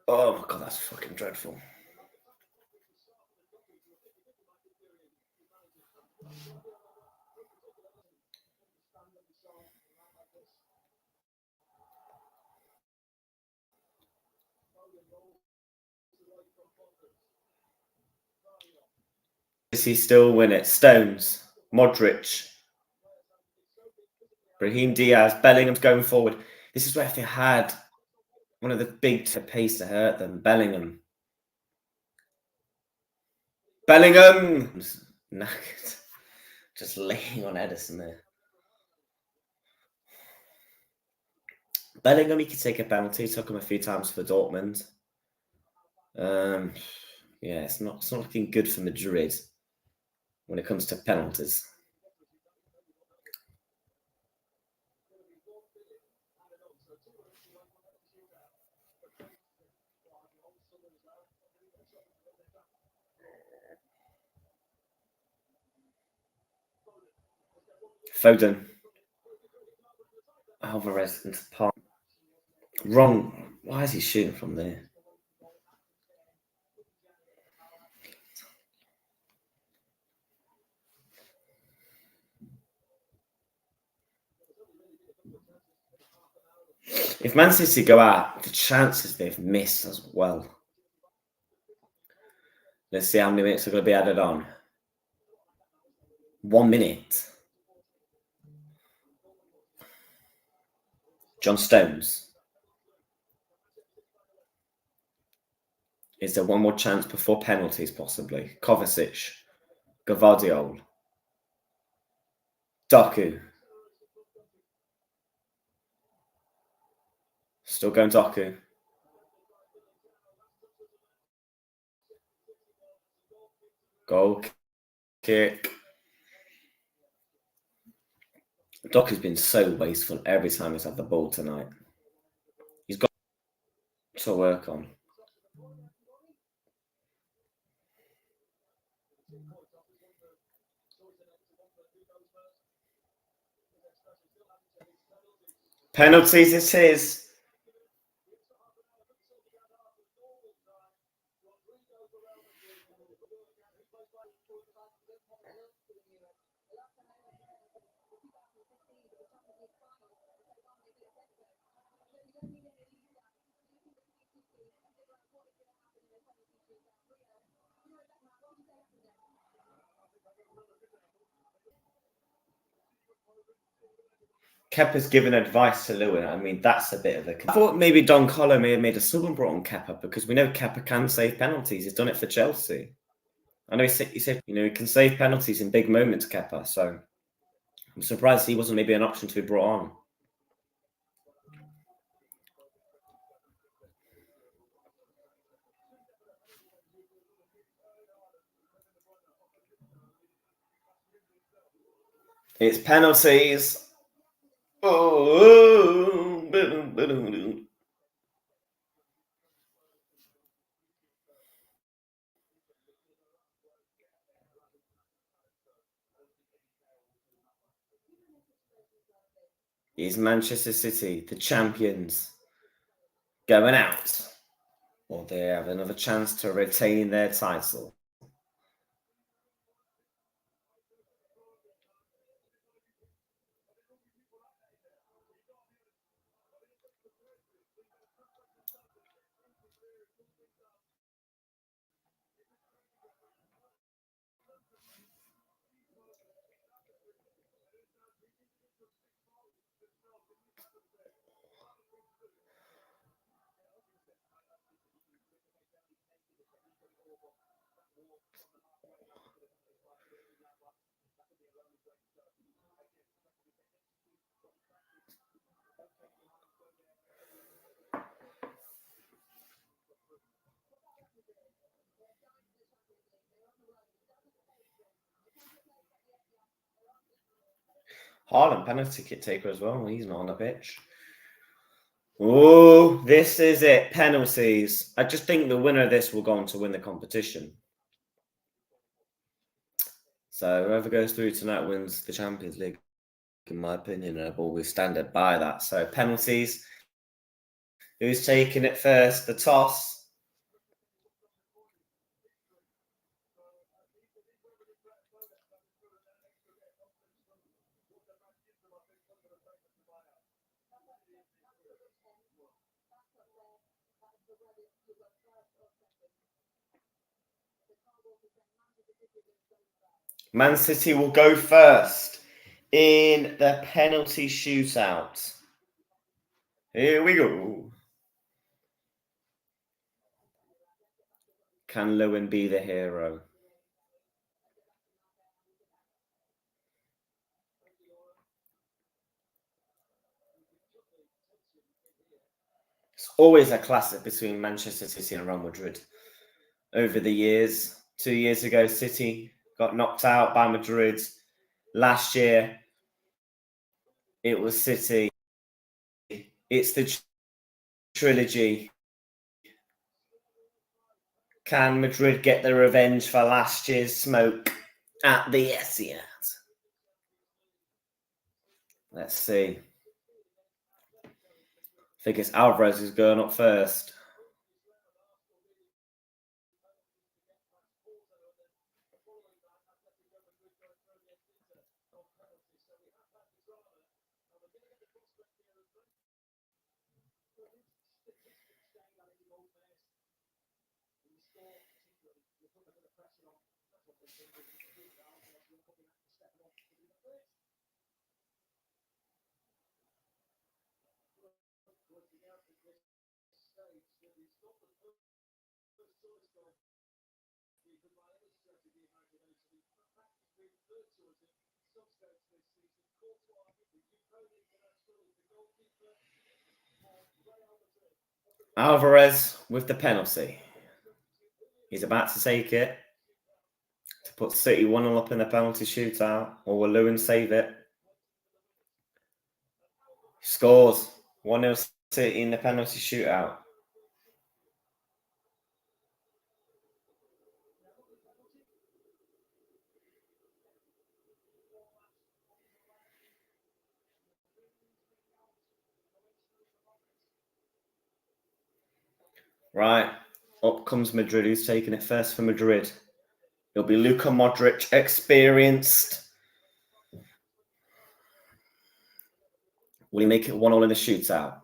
Oh my god, that's fucking dreadful. Does he still win it? Stones, Modric, Brahim Diaz, Bellingham's going forward. This is where if they had one of the big pace to hurt them, Bellingham. Knackered. Just laying on Edison there. Bellingham, he could take a penalty. Took him a few times for Dortmund. Yeah, it's not looking good for Madrid when it comes to penalties. Foden. Alvarez into Park. Wrong. Why is he shooting from there? If Man City go out, the chances they've missed as well. Let's see how many minutes are going to be added on. 1 minute. John Stones. Is there one more chance before penalties, possibly? Kovacic. Gvardiol. Doku. Still going Doku. Goal kick. Doku's been so wasteful every time he's had the ball tonight. He's got to work on. Penalties it is. Kepa's given advice to Lewin. I mean, that's a bit of a... I thought maybe Don Colo may have made a sub and brought on Kepa because we know Kepa can save penalties. He's done it for Chelsea. I know he said, he can save penalties in big moments, Kepa. So I'm surprised he wasn't maybe an option to be brought on. It's penalties. Oh, is Manchester City, the champions, going out? Or they have another chance to retain their title? Haaland, penalty kick taker as well. He's not on the pitch. Oh, this is it. Penalties. I just think the winner of this will go on to win the competition. So whoever goes through tonight wins the Champions League, in my opinion, and I've always standed by that. So penalties. Who's taking it first? The toss. Man City will go first in the penalty shootout. Here we go. Can Lewin be the hero? It's always a classic between Manchester City and Real Madrid. Over the years, 2 years ago, City got knocked out by Madrid. Last year, it was City. It's the trilogy. Can Madrid get the revenge for last year's smoke at the Etihad? Let's see. I think it's Alvarez who's going up first. Alvarez with the penalty. He's about to take it to put City 1-0 up in the penalty shootout, or will Lewin save it? Scores 1-0 City in the penalty shootout. Right, up comes Madrid. Who's taking it first for Madrid? It'll be Luka Modric, experienced. Will he make it 1-0 in the shootout?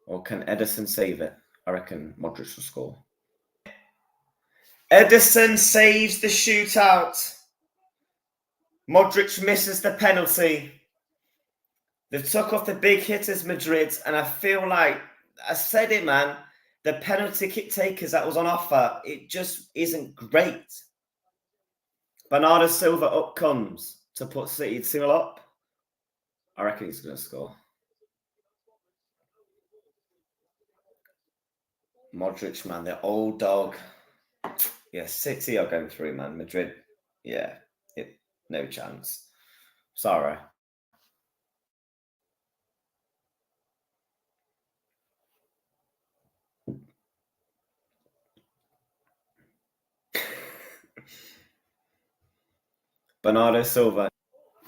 Or can Ederson save it? I reckon Modric will score. Ederson saves the shootout. Modric misses the penalty. They've took off the big hitters, Madrid, and I feel like, I said it, man, the penalty kick takers that was on offer, it just isn't great. Bernardo Silva up comes to put City 2-0 up. I reckon he's going to score. Modric, man, the old dog. Yeah, City are going through, man. Madrid, yeah. No chance. Sorry. Bernardo Silva.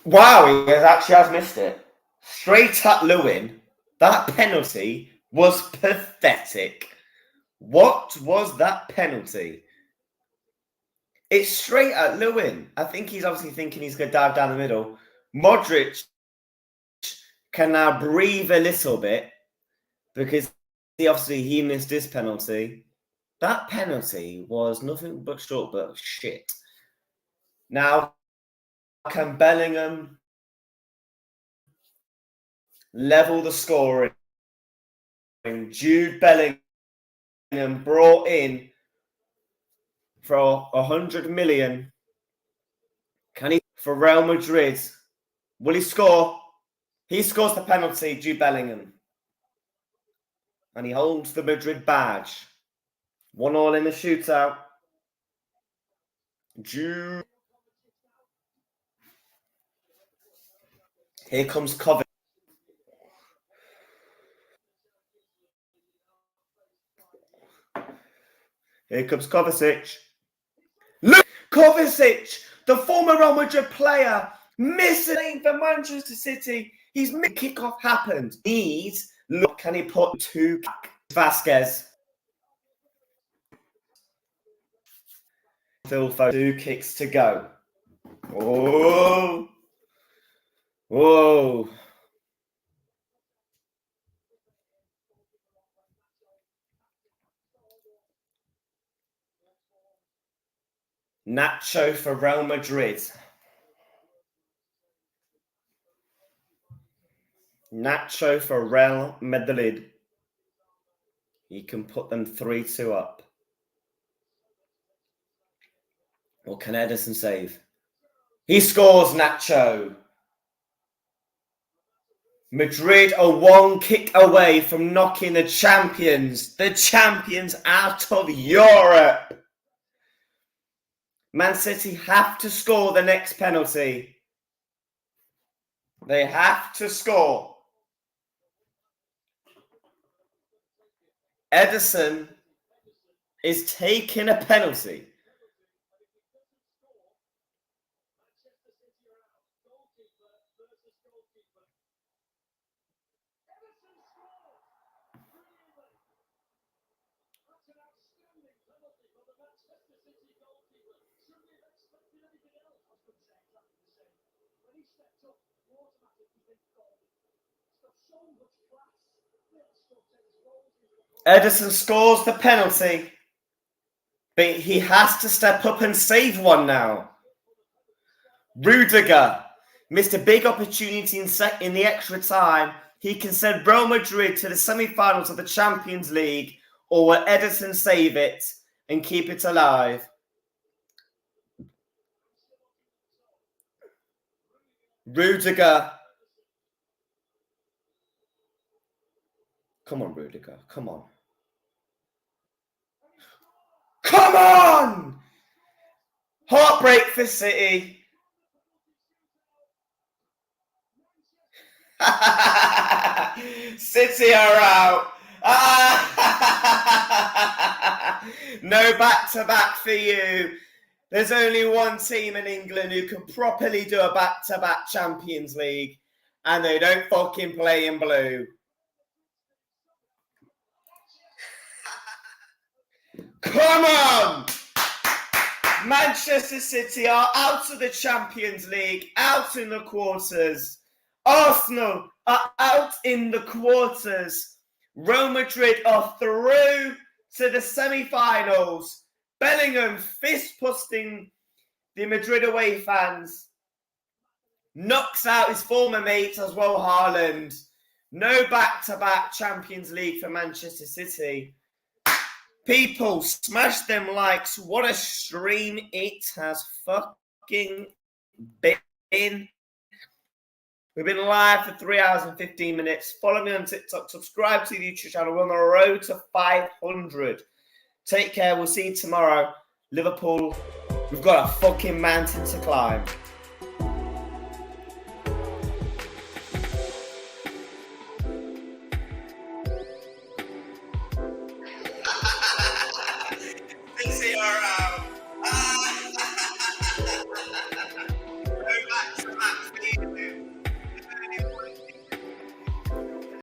Wow, he actually has missed it. Straight at Lewin. That penalty was pathetic. What was that penalty? It's straight at Lewin. I think he's obviously thinking he's going to dive down the middle. Modric can now breathe a little bit because he missed this penalty. That penalty was nothing but short, but shit. Now, can Bellingham level the scoring? Jude Bellingham brought in for 100 million. Can he for Real Madrid? Will he score? He scores the penalty, Jude Bellingham. And he holds the Madrid badge. 1-1 in the shootout. Jude. Here comes Kovacic. Here comes Kovacic. Look! Kovacic, the former Real Madrid player, missing for Manchester City. His kickoff happened. Look, can he put two back? Vasquez. Two kicks to go. Oh. Whoa. Nacho for Real Madrid. Nacho for Real Madrid. He can put them 3-2 up. Or can Ederson save? He scores, Nacho. Madrid are one kick away from knocking the champions out of Europe. Man City have to score the next penalty. They have to score. Ederson is taking a penalty. Ederson scores the penalty, but he has to step up and save one now. Rudiger missed a big opportunity in the extra time. He can send Real Madrid to the semi-finals of the Champions League, or will Ederson save it and keep it alive? Rudiger. Come on, Rudiger. Come on. Come on! Heartbreak for City. City are out. No back-to-back for you. There's only one team in England who can properly do a back-to-back Champions League, and they don't fucking play in blue. Come on! Manchester City are out of the Champions League, out in the quarters. Arsenal are out in the quarters. Real Madrid are through to the semi-finals. Bellingham fist-busting the Madrid away fans. Knocks out his former mates as well, Haaland. No back-to-back Champions League for Manchester City. People, smash them likes. What a stream it has fucking been. We've been live for 3 hours and 15 minutes. Follow me on TikTok. Subscribe to the YouTube channel. We're on the road to 500. Take care. We'll see you tomorrow. Liverpool, we've got a fucking mountain to climb.